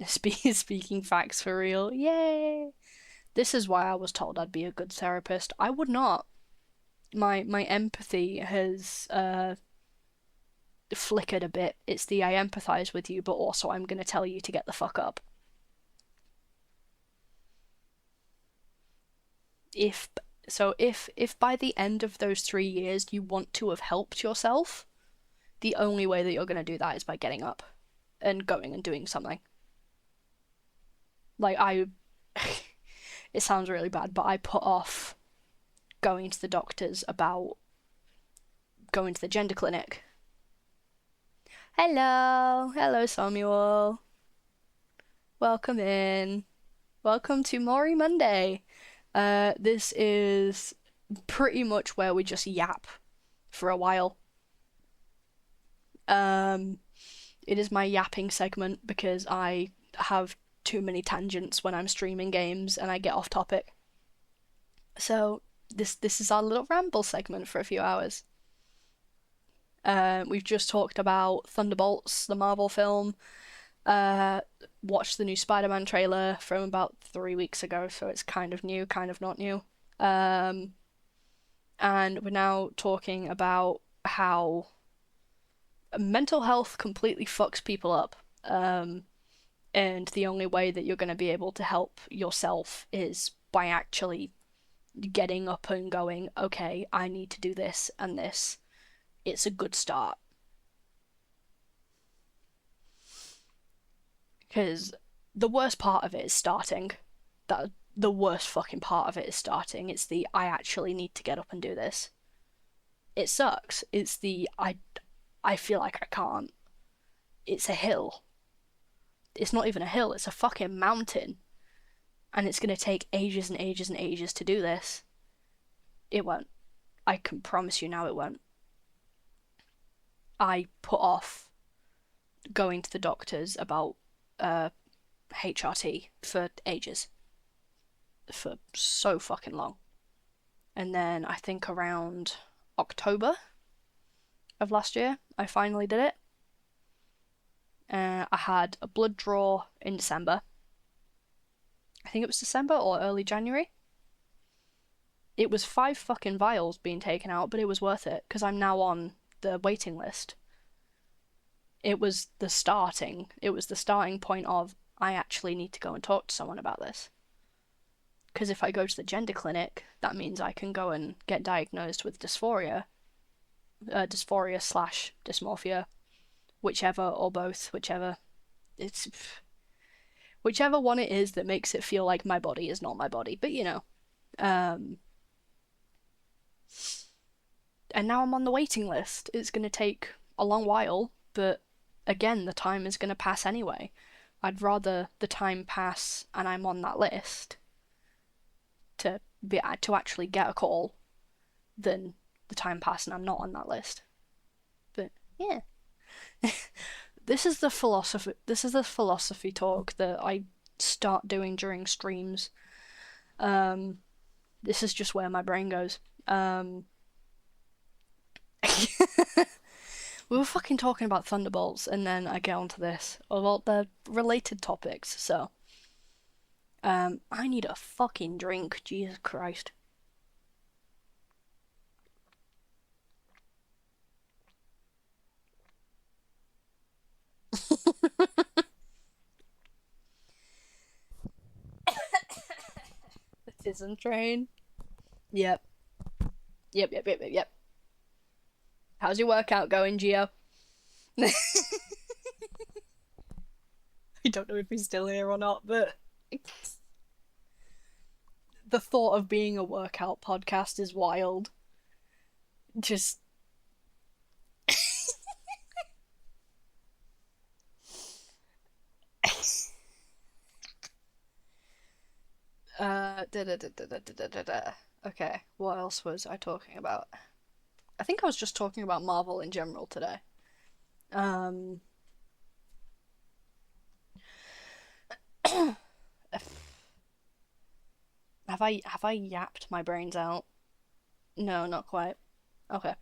speaking facts for real. Yay! This is why I was told I'd be a good therapist. I would not. My empathy has flickered a bit. It's the I empathize with you, but also I'm gonna tell you to get the fuck up. If by the end of those 3 years you want to have helped yourself, the only way that you're gonna do that is by getting up and going and doing something. Like, it sounds really bad, but I put off going to the doctors about going to the gender clinic. Hello Samuel. Welcome in. Welcome to Mori Monday. This is pretty much where we just yap for a while. It is my yapping segment because I have too many tangents when I'm streaming games and I get off topic. So this is our little ramble segment for a few hours. We've just talked about Thunderbolts, the Marvel film. Watched the new Spider-Man trailer from about 3 weeks ago, so it's kind of new, kind of not new. And we're now talking about how mental health completely fucks people up. And the only way that you're going to be able to help yourself is by actually getting up and going, okay, I need to do this and this. It's a good start. Because the worst part of it is starting. The worst fucking part of it is starting. It's the I actually need to get up and do this. It sucks. It's the I feel like I can't. It's a hill. It's not even a hill, it's a fucking mountain. And it's gonna take ages and ages and ages to do this. It won't. I can promise you now it won't. I put off going to the doctors about HRT for ages. For so fucking long. And then I think around October of last year, I finally did it. I had a blood draw in December. I think it was December or early January. It was 5 fucking vials being taken out, but it was worth it, because I'm now on the waiting list. It was the starting point of, I actually need to go and talk to someone about this. Because if I go to the gender clinic, that means I can go and get diagnosed with dysphoria. Dysphoria/dysmorphia. Whichever, or both, whichever. It's whichever one it is that makes it feel like my body is not my body, but you know. And now I'm on the waiting list. It's going to take a long while, but again, the time is going to pass anyway. I'd rather the time pass and I'm on that list to actually get a call than the time pass and I'm not on that list. But yeah. This is the philosophy talk that I start doing during streams. This is just where my brain goes. We were fucking talking about Thunderbolts, and then I get onto this. Well, they're related topics, so. I need a fucking drink, Jesus Christ. Citizen Train. Yep. Yep. How's your workout going, Gio? I don't know if he's still here or not, but the thought of being a workout podcast is wild. Just Okay, what else was I talking about? I think I was just talking about Marvel in general today. Have I yapped my brains out? No, not quite. Okay.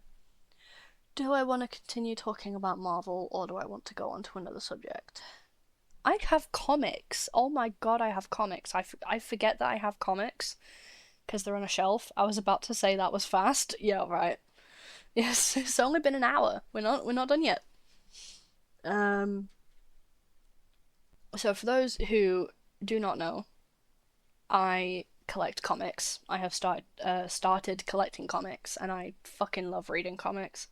Do I want to continue talking about Marvel, or do I want to go on to another subject? I have comics. Oh my god, I have comics. I forget that I have comics because they're on a shelf. I was about to say that was fast. Yeah, right. Yes, it's only been an hour. We're not done yet. So for those who do not know, I collect comics. I have started collecting comics, and I fucking love reading comics.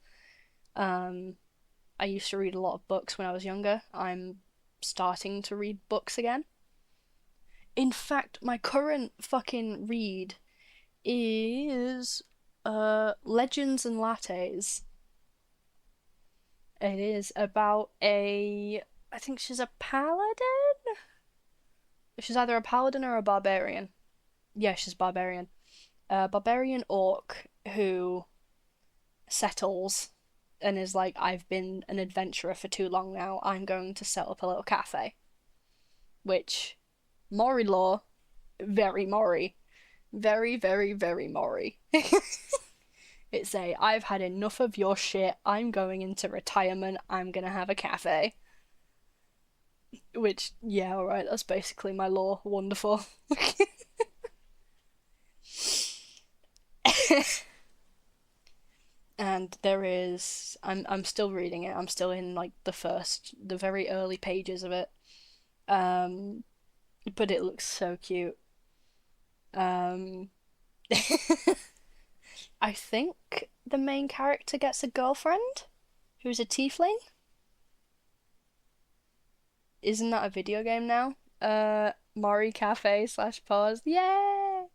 I used to read a lot of books when I was younger. I'm starting to read books again. In fact, my current fucking read is Legends and Lattes. It is about I think she's a paladin? She's either a paladin or a barbarian. Yeah, she's barbarian. A barbarian orc who settles and is like, I've been an adventurer for too long now, I'm going to set up a little cafe. Which, Mori law, very Mori. Very, very, very Mori. It's I've had enough of your shit, I'm going into retirement, I'm gonna have a cafe. Which, yeah, alright, that's basically my lore. Wonderful. And there is I'm still reading it. I'm still in like the very early pages of it. But it looks so cute. I think the main character gets a girlfriend who's a tiefling. Isn't that a video game now? Mori Cafe / pause. Yeah!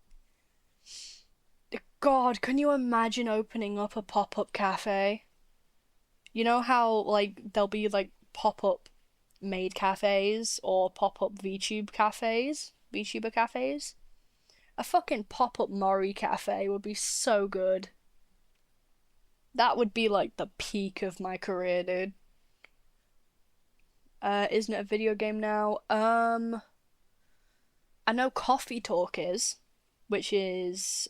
God, can you imagine opening up a pop-up cafe? You know how, like, there'll be, like, pop-up maid cafes or pop-up VTuber cafes? A fucking pop-up Mori cafe would be so good. That would be, like, the peak of my career, dude. Isn't it a video game now? I know Coffee Talk is, which is,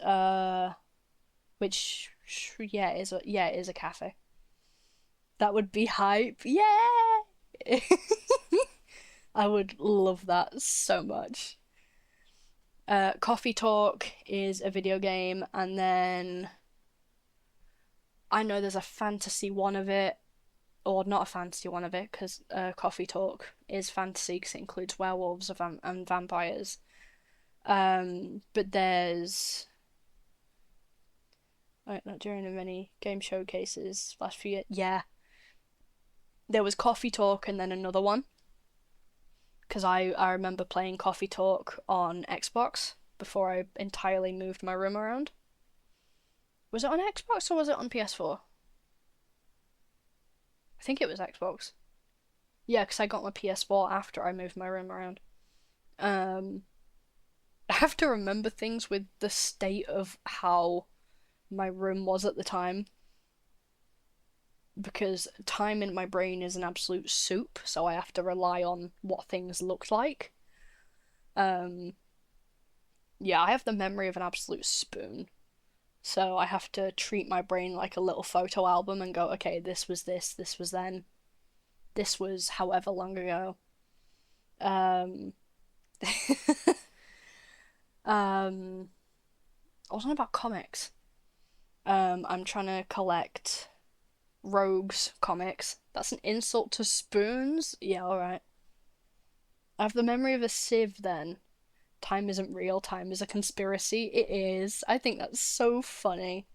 which, yeah, is a cafe. That would be hype. Yeah! I would love that so much. Coffee Talk is a video game, and then I know there's a fantasy one of it, or not a fantasy one of it, because Coffee Talk is fantasy because it includes werewolves and vampires. But there's not during the many game showcases last few years. Yeah, there was Coffee Talk and then another one. Because I remember playing Coffee Talk on Xbox before I entirely moved my room around. Was it on Xbox or was it on PS4? I think it was Xbox. Yeah, because I got my PS4 after I moved my room around. I have to remember things with the state of how my room was at the time. Because time in my brain is an absolute soup, so I have to rely on what things looked like. Yeah, I have the memory of an absolute spoon. So I have to treat my brain like a little photo album and go, okay, this was this was then. This was however long ago. I wasn't about comics. I'm trying to collect Rogues comics. That's an insult to spoons? Yeah, alright. I have the memory of a sieve then. time isn't real, time is a conspiracy. It is. I think that's so funny.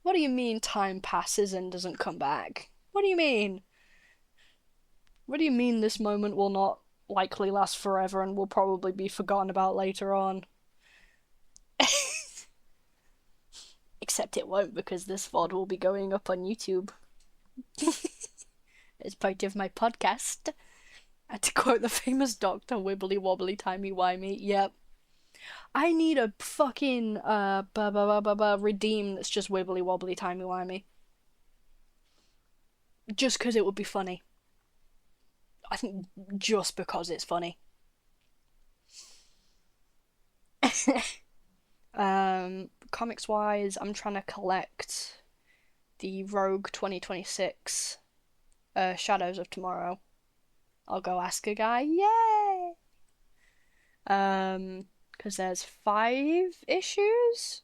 What do you mean time passes and doesn't come back? What do you mean? What do you mean this moment will not likely last forever and will probably be forgotten about later on? Except it won't, because this VOD will be going up on YouTube. As part of my podcast. And to quote the famous doctor, wibbly wobbly timey wimey. Yep. I need a fucking redeem that's just wibbly wobbly timey wimey. Just because it would be funny. I think just because it's funny. Comics wise, I'm trying to collect the Rogue 2026 Shadows of Tomorrow. I'll go ask a guy. Yay! Because there's 5 issues?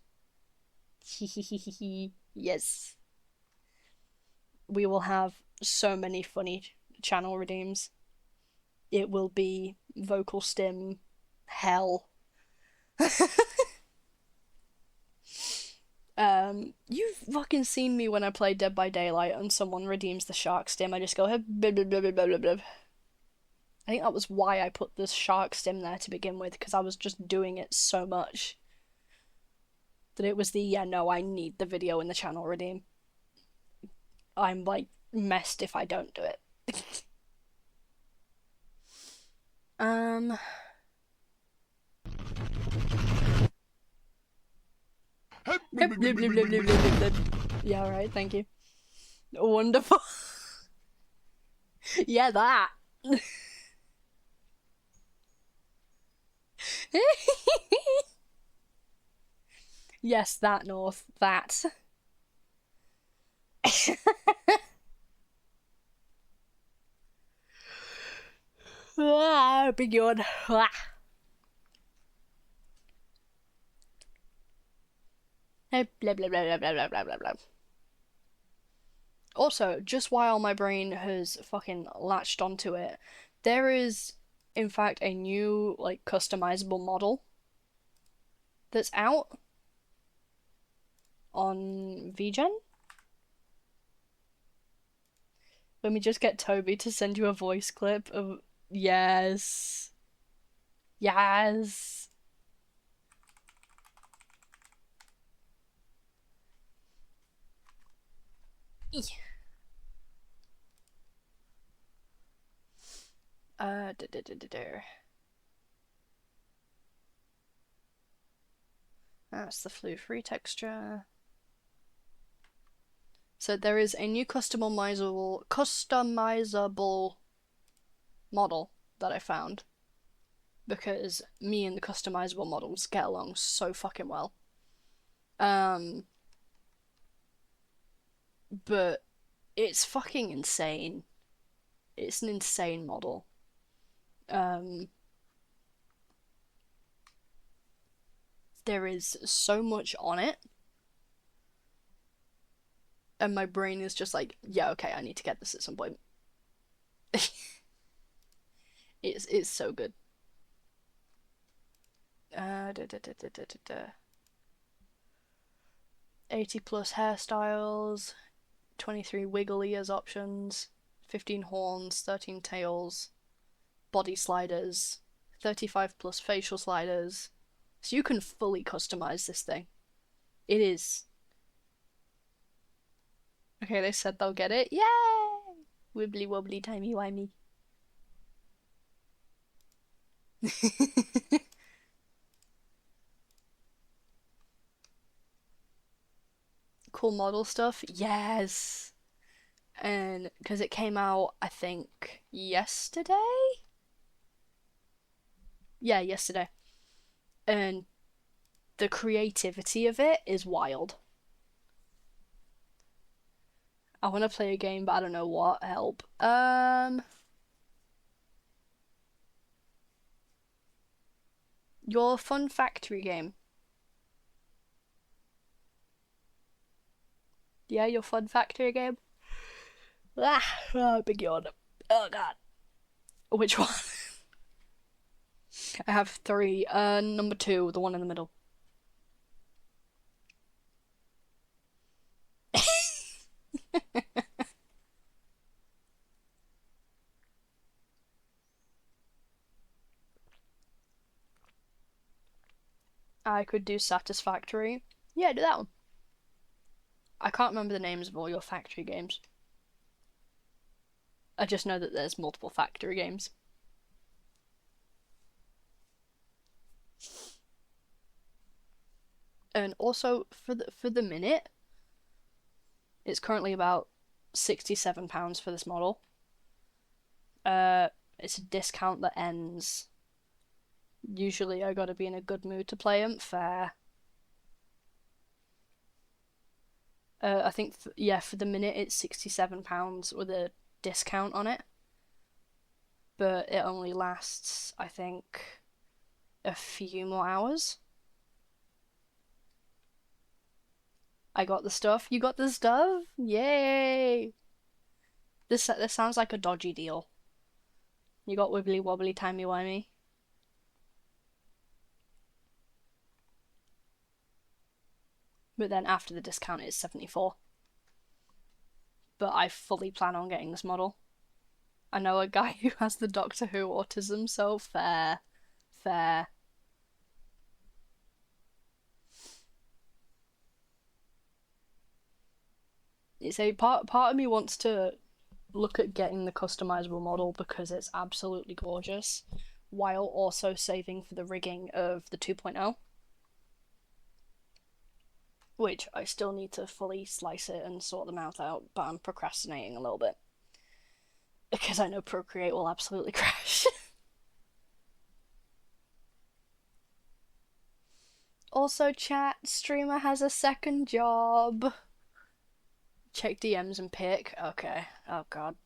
Yes. We will have so many funny channel redeems. It will be vocal stim hell. You've fucking seen me when I play Dead by Daylight and someone redeems the shark stim. I just go blah, blah, blah, blah, blah, blah. I think that was why I put this shark stim there to begin with, because I was just doing it so much that it was the, yeah, no, I need the video in the channel redeem. I'm, like, messed if I don't do it. Yeah, alright, thank you. Wonderful. Yeah, that. Yes, that, North, that. Big yawn. Blah, blah, blah, blah, blah, blah, blah, blah. Also, just while my brain has fucking latched onto it, there is, in fact, a new, like, customizable model that's out on VGen. Let me just get Toby to send you a voice clip of... Yes. Yes. That's the flu-free texture. So there is a new customizable model that I found, because me and the customizable models get along so fucking well. But it's fucking insane. It's an insane model. There is so much on it. And my brain is just like, yeah, okay, I need to get this at some point. It's so good. 80 plus hairstyles, 23 wiggle ears options, 15 horns, 13 tails, body sliders, 35 plus facial sliders. So you can fully customize this thing. It is. Okay, they said they'll get it. Yay! Wibbly wobbly timey wimey. Cool model stuff. Yes. And because it came out, I think, yesterday? Yeah, yesterday. And the creativity of it is wild. I want to play a game, but I don't know what. Help. Your Fun Factory game. Yeah, your Fun Factory game. Oh, big yawn. Oh god. Which one? I have 3. Number 2, the one in the middle. I could do Satisfactory. Yeah, do that one. I can't remember the names of all your factory games. I just know that there's multiple factory games. And also for the minute, it's currently about £67 for this model. It's a discount that ends. Usually I gotta be in a good mood to play them. Fair. I think for the minute it's £67 with a discount on it, but it only lasts, I think, a few more hours. I got the stuff. You got the stuff? Yay! This sounds like a dodgy deal. You got wibbly wobbly timey wimey. But then after the discount it's 74. But I fully plan on getting this model. I know a guy who has the Doctor Who autism, so fair. Fair. It's a part of me wants to look at getting the customizable model because it's absolutely gorgeous, while also saving for the rigging of the 2.0. Which I still need to fully slice it and sort the mouth out, but I'm procrastinating a little bit. Because I know Procreate will absolutely crash. Also, chat, streamer has a second job. Check DMs and pick. Okay. Oh god.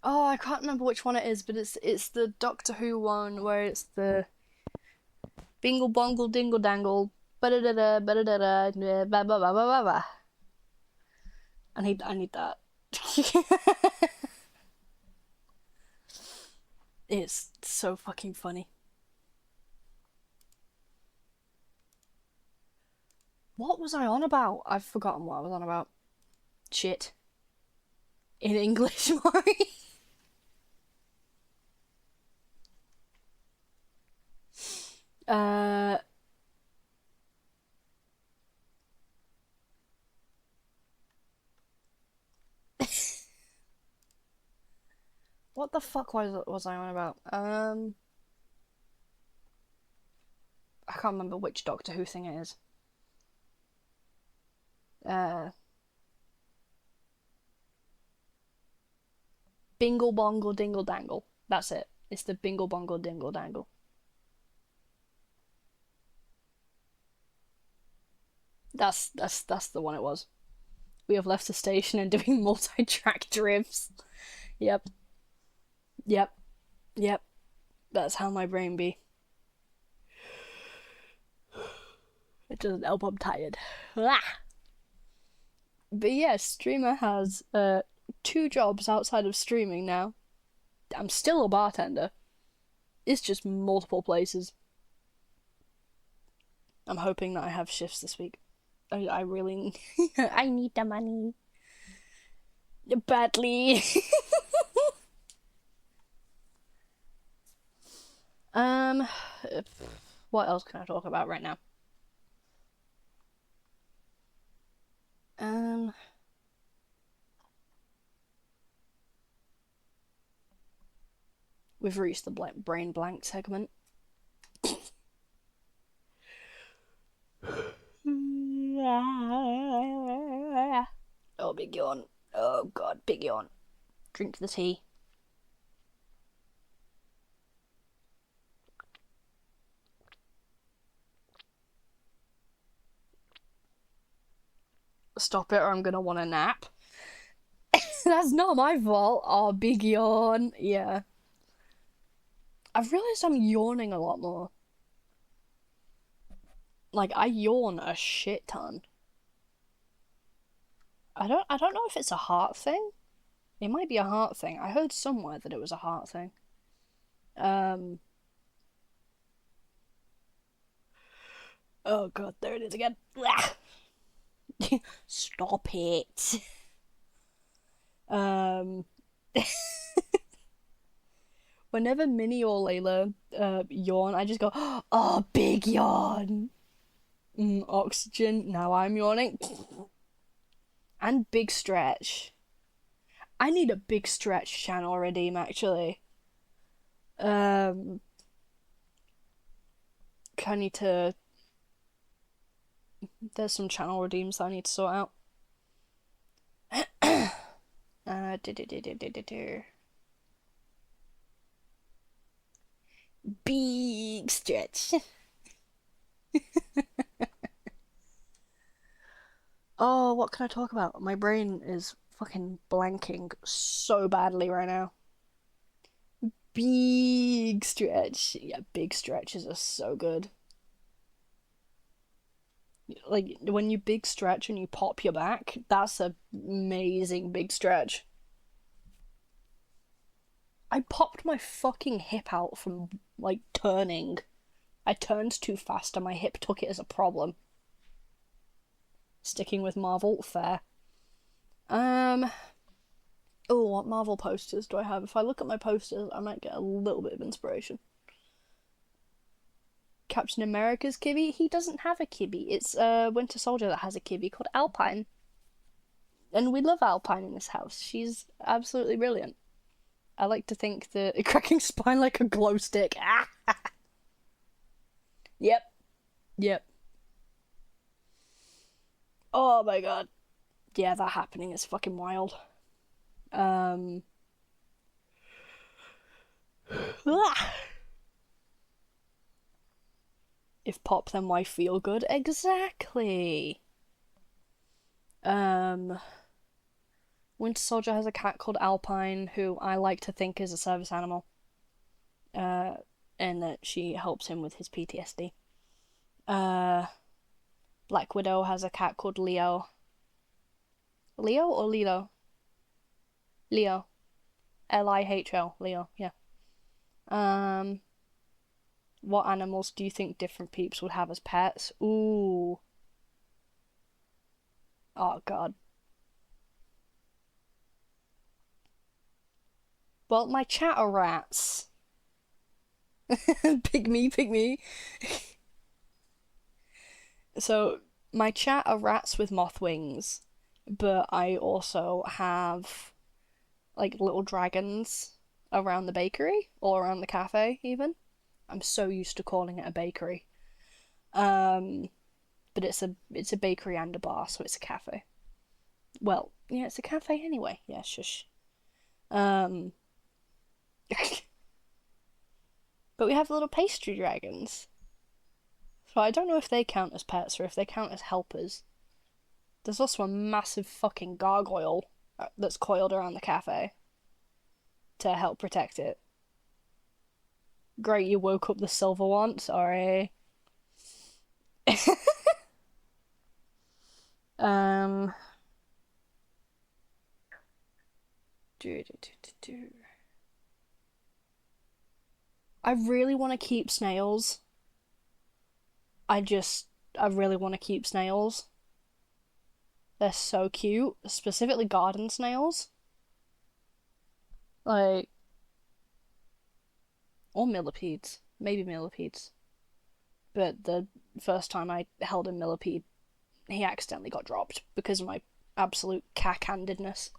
Oh, I can't remember which one it is, but it's the Doctor Who one where it's the Bingle Bongle Dingle Dangle ba-da-da-da ba-da-da-da ba ba ba ba ba ba. I need that. It's so fucking funny. What was I on about? I've forgotten what I was on about. Shit. In English, Mori. uh What the fuck was I on about? I can't remember which Doctor Who thing it is. Bingle Bongle Dingle Dangle. That's it. It's the Bingle Bongle Dingle Dangle. That's the one it was. We have left the station and doing multi-track drifts. Yep. Yep. Yep. That's how my brain be. It doesn't help I'm tired. Ah! But yeah, streamer has 2 jobs outside of streaming now. I'm still a bartender. It's just multiple places. I'm hoping that I have shifts this week. I really I need the money badly. What else can I talk about right now? We've reached the brain blank segment. Oh, big yawn. Oh god, big yawn. Drink the tea. Stop it or I'm gonna want a nap. That's not my fault. Oh, big yawn. Yeah. I've realised I'm yawning a lot more. Like, I yawn a shit ton. I don't know if it's a heart thing. It might be a heart thing. I heard somewhere that it was a heart thing. Oh god, there it is again. Stop it. Whenever Minnie or Layla yawn, I just go, oh, big yawn. Oxygen. Now I'm yawning. And big stretch. I need a big stretch channel redeem, actually. I need to... There's some channel redeems that I need to sort out. Big stretch. Oh, what can I talk about? My brain is fucking blanking so badly right now. Big stretch. Yeah, big stretches are so good. Like, when you big stretch and you pop your back, that's an amazing big stretch. I popped my fucking hip out from, like, turning. I turned too fast and my hip took it as a problem. Sticking with Marvel, fair. Oh, what Marvel posters do I have? If I look at my posters, I might get a little bit of inspiration. Captain America's Kibby? He doesn't have a Kibby. It's Winter Soldier that has a Kibby called Alpine. And we love Alpine in this house. She's absolutely brilliant. I like to think that cracking spine like a glow stick. Yep. Yep. Oh my god. Yeah, that happening is fucking wild. If pop, then why feel good? Exactly. Winter Soldier has a cat called Alpine, who I like to think is a service animal. And that she helps him with his PTSD. Black Widow has a cat called Leo. Leo or Lilo? Leo. Liho. Leo, yeah. What animals do you think different peeps would have as pets? Ooh. Oh, God. Well, my chat are rats. Pick me. So, my chat are rats with moth wings, but I also have, like, little dragons around the bakery, or around the cafe, even. I'm so used to calling it a bakery. But it's a bakery and a bar, so it's a cafe. Well, yeah, it's a cafe anyway. Yeah, shush. But we have little pastry dragons. So I don't know if they count as pets or if they count as helpers. There's also a massive fucking gargoyle that's coiled around the cafe to help protect it. Great, you woke up the silver one. Sorry. I really want to keep snails. I really want to keep snails. They're so cute, specifically garden snails. Like, or millipedes. Maybe millipedes. But the first time I held a millipede, he accidentally got dropped because of my absolute cack-handedness.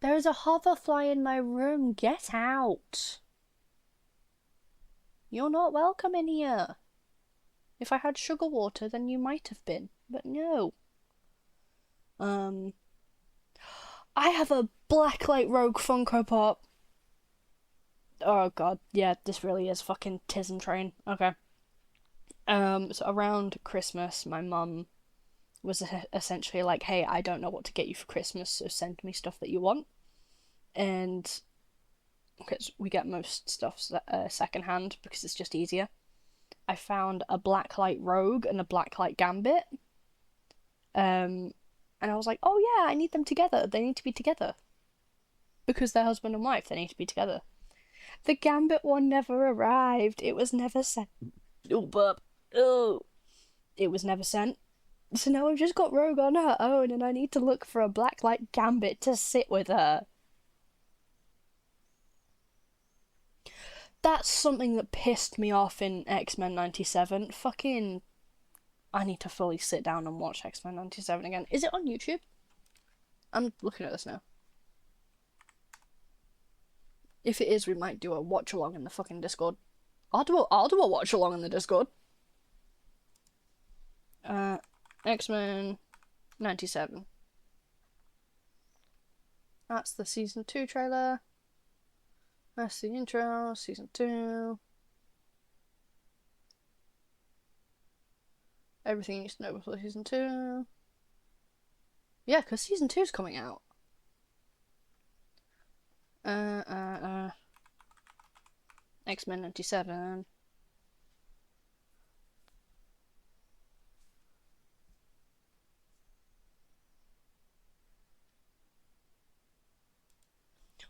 There is a hoverfly in my room. Get out. You're not welcome in here. If I had sugar water, then you might have been. But no. I have a Blacklight Rogue Funko Pop. Oh god, yeah, this really is fucking Tizen Train. Okay. So around Christmas, my mum was essentially like, hey, I don't know what to get you for Christmas, so send me stuff that you want. And because we get most stuff secondhand because it's just easier. I found a Blacklight Rogue and a Blacklight Gambit. And I was like, oh yeah, I need them together. They need to be together. Because they're husband and wife, they need to be together. The Gambit one never arrived. It was never sent. Oh, burp. Oh. It was never sent. So now I've just got Rogue on her own, and I need to look for a Blacklight Gambit to sit with her. That's something that pissed me off in X-Men 97. Fucking... I need to fully sit down and watch X-Men 97 again. Is it on YouTube? I'm looking at this now. If it is, we might do a watch-along in the fucking Discord. I'll do a watch-along in the Discord. X-Men 97. That's the Season 2 trailer. That's the intro, Season 2. Everything you need to know before Season 2. Yeah, because Season 2 is coming out. X-Men 97.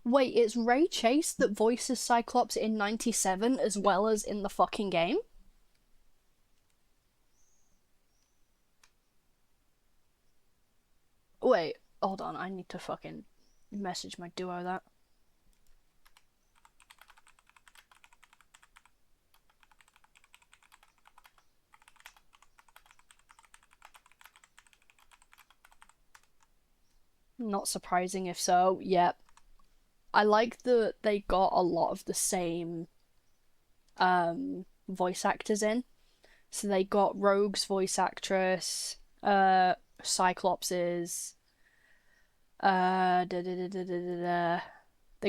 Wait, it's Ray Chase that voices Cyclops in 97 as well as in the fucking game? Wait, hold on, I need to fucking message my duo that. Not surprising if so, yep. I like that they got a lot of the same voice actors in. So they got Rogue's voice actress, Cyclops's, they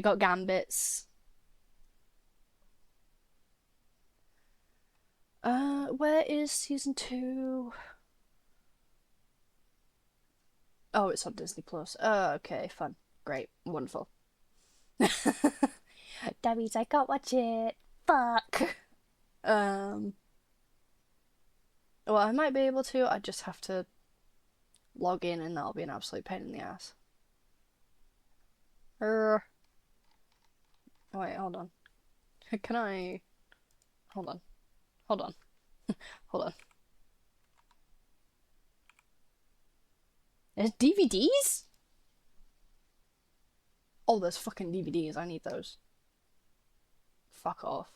got Gambit's. Where is Season 2? Oh, it's on Disney Plus. Okay, fun. Great. Wonderful. That means I can't watch it. Fuck. Well, I might be able to. I just have to log in, and that'll be an absolute pain in the ass. Wait, hold on. Can I... Hold on. Hold on. Hold on. There's DVDs? Oh, there's fucking DVDs. I need those. Fuck off.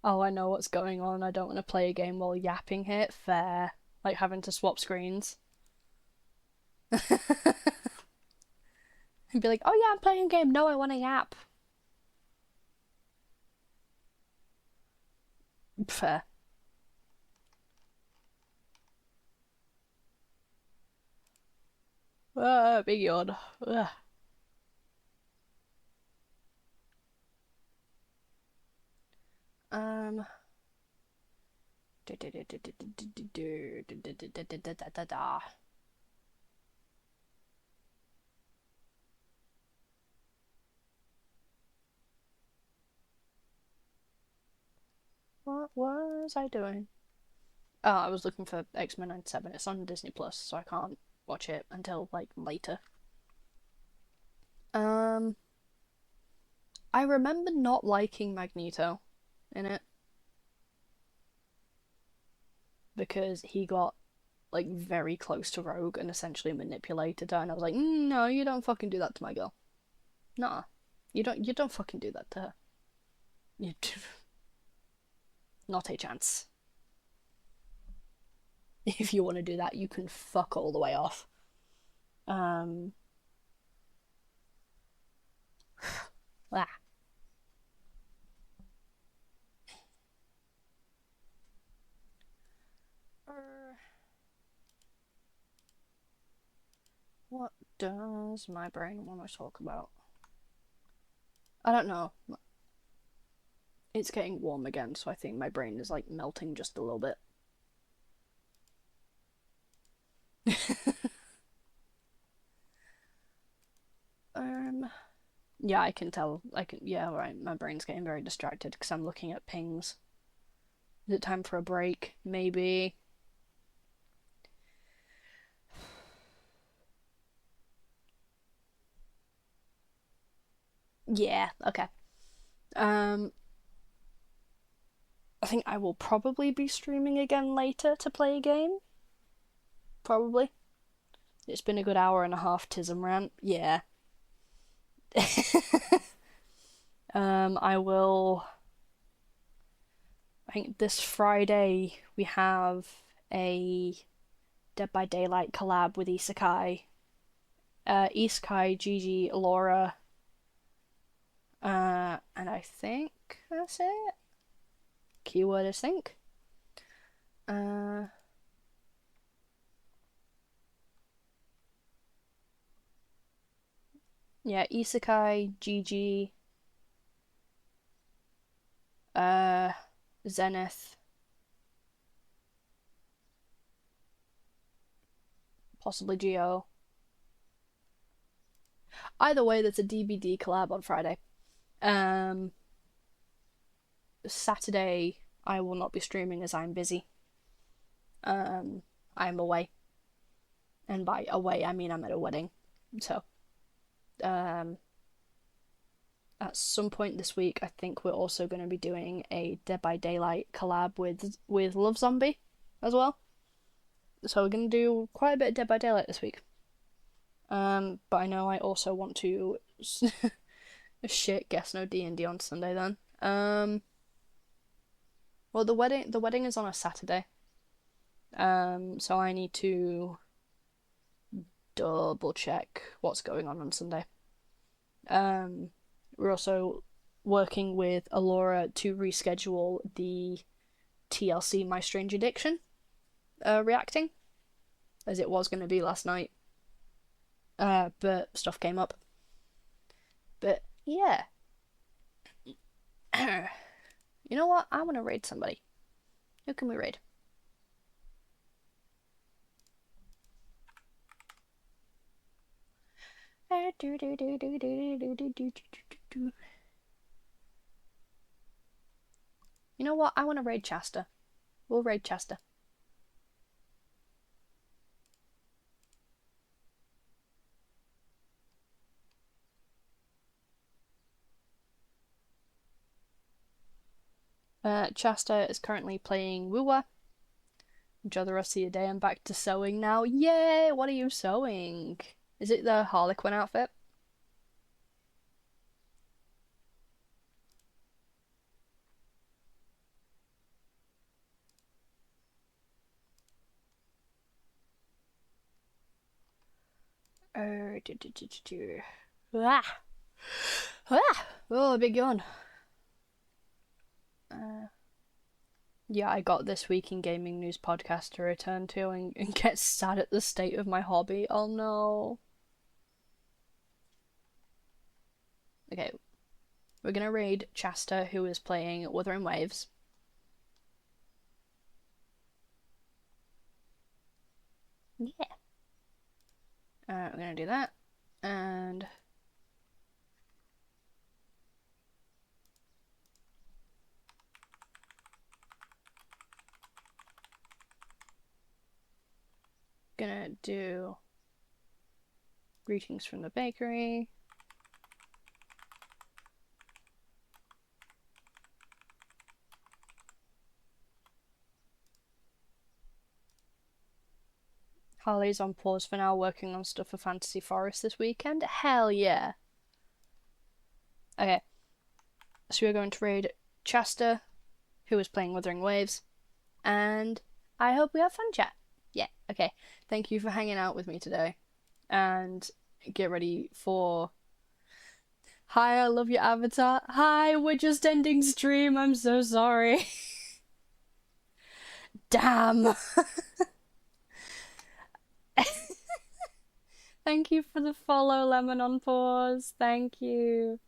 Oh, I know what's going on. I don't want to play a game while yapping here. Fair. Like having to swap screens. And be like, oh yeah, I'm playing a game. No, I want to yap. Fair. Big yawn. Ugh. What was I doing? Oh, I was looking for X-Men 97. It's on Disney Plus, so I can't watch it until like later. I remember not liking Magneto in it because he got like very close to Rogue and essentially manipulated her, and I was like, no, you don't fucking do that to my girl. Nah, you don't fucking do that to her. You not a chance. If you want to do that, you can fuck all the way off. Ah. What does my brain want to talk about? I don't know. It's getting warm again, so I think my brain is like melting just a little bit. Yeah, I can tell. Yeah, right. My brain's getting very distracted because I'm looking at pings. Is it time for a break? Maybe. Yeah, okay. I think I will probably be streaming again later to play a game. Probably. It's been a good hour and a half Tism rant. Yeah. I will. I think this Friday we have a Dead by Daylight collab with Isekai. Isekai, Gigi, Laura. And I think that's it. Keyword is think. Yeah, Isekai, Gigi, Zenith, possibly Geo. Either way, there's a DBD collab on Friday. Saturday, I will not be streaming as I'm busy. I'm away. And by away, I mean I'm at a wedding. So, at some point this week, I think we're also going to be doing a Dead by Daylight collab with Love Zombie as well. So we're going to do quite a bit of Dead by Daylight this week. But I know I also want to shit, guess no D&D on Sunday then. Well, the wedding is on a Saturday. So I need to double check what's going on Sunday. We're also working with Alora to reschedule the TLC My Strange Addiction reacting, as it was going to be last night. But stuff came up. But yeah. You know what? I want to raid somebody. Who can we raid? You know what? I want to raid Chasta. We'll raid Chasta. Chasta is currently playing Wuwa. Enjoy the rest of your day. I'm back to sewing now. Yay! What are you sewing? Is it the Harlequin outfit? Ah. Ah. Oh, a big yawn. Yeah, I got This Week in Gaming News podcast to return to and get sad at the state of my hobby. Oh no. Okay, we're gonna raid Chasta, who is playing Wuthering Waves. Yeah. We're gonna do that. And gonna do greetings from the bakery. Harley's on pause for now, working on stuff for Fantasy Forest this weekend. Hell yeah. Okay. So we're going to raid Chester, who is playing Wuthering Waves, and I hope we have fun, chat. Yeah, okay. Thank you for hanging out with me today, and get ready for... Hi, I love your avatar. Hi, we're just ending stream, I'm so sorry. Damn. Thank you for the follow, Lemon on Pause. Thank you.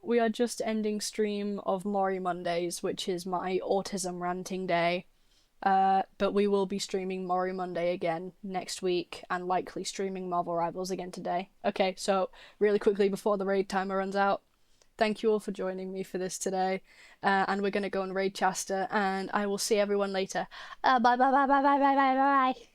We are just ending stream of Mori Mondays, which is my autism ranting day. But we will be streaming Mori Monday again next week, and likely streaming Marvel Rivals again today. Okay, so really quickly before the raid timer runs out, thank you all for joining me for this today. And we're gonna go and raid Chester, and I will see everyone later. Bye bye bye bye bye bye bye bye bye.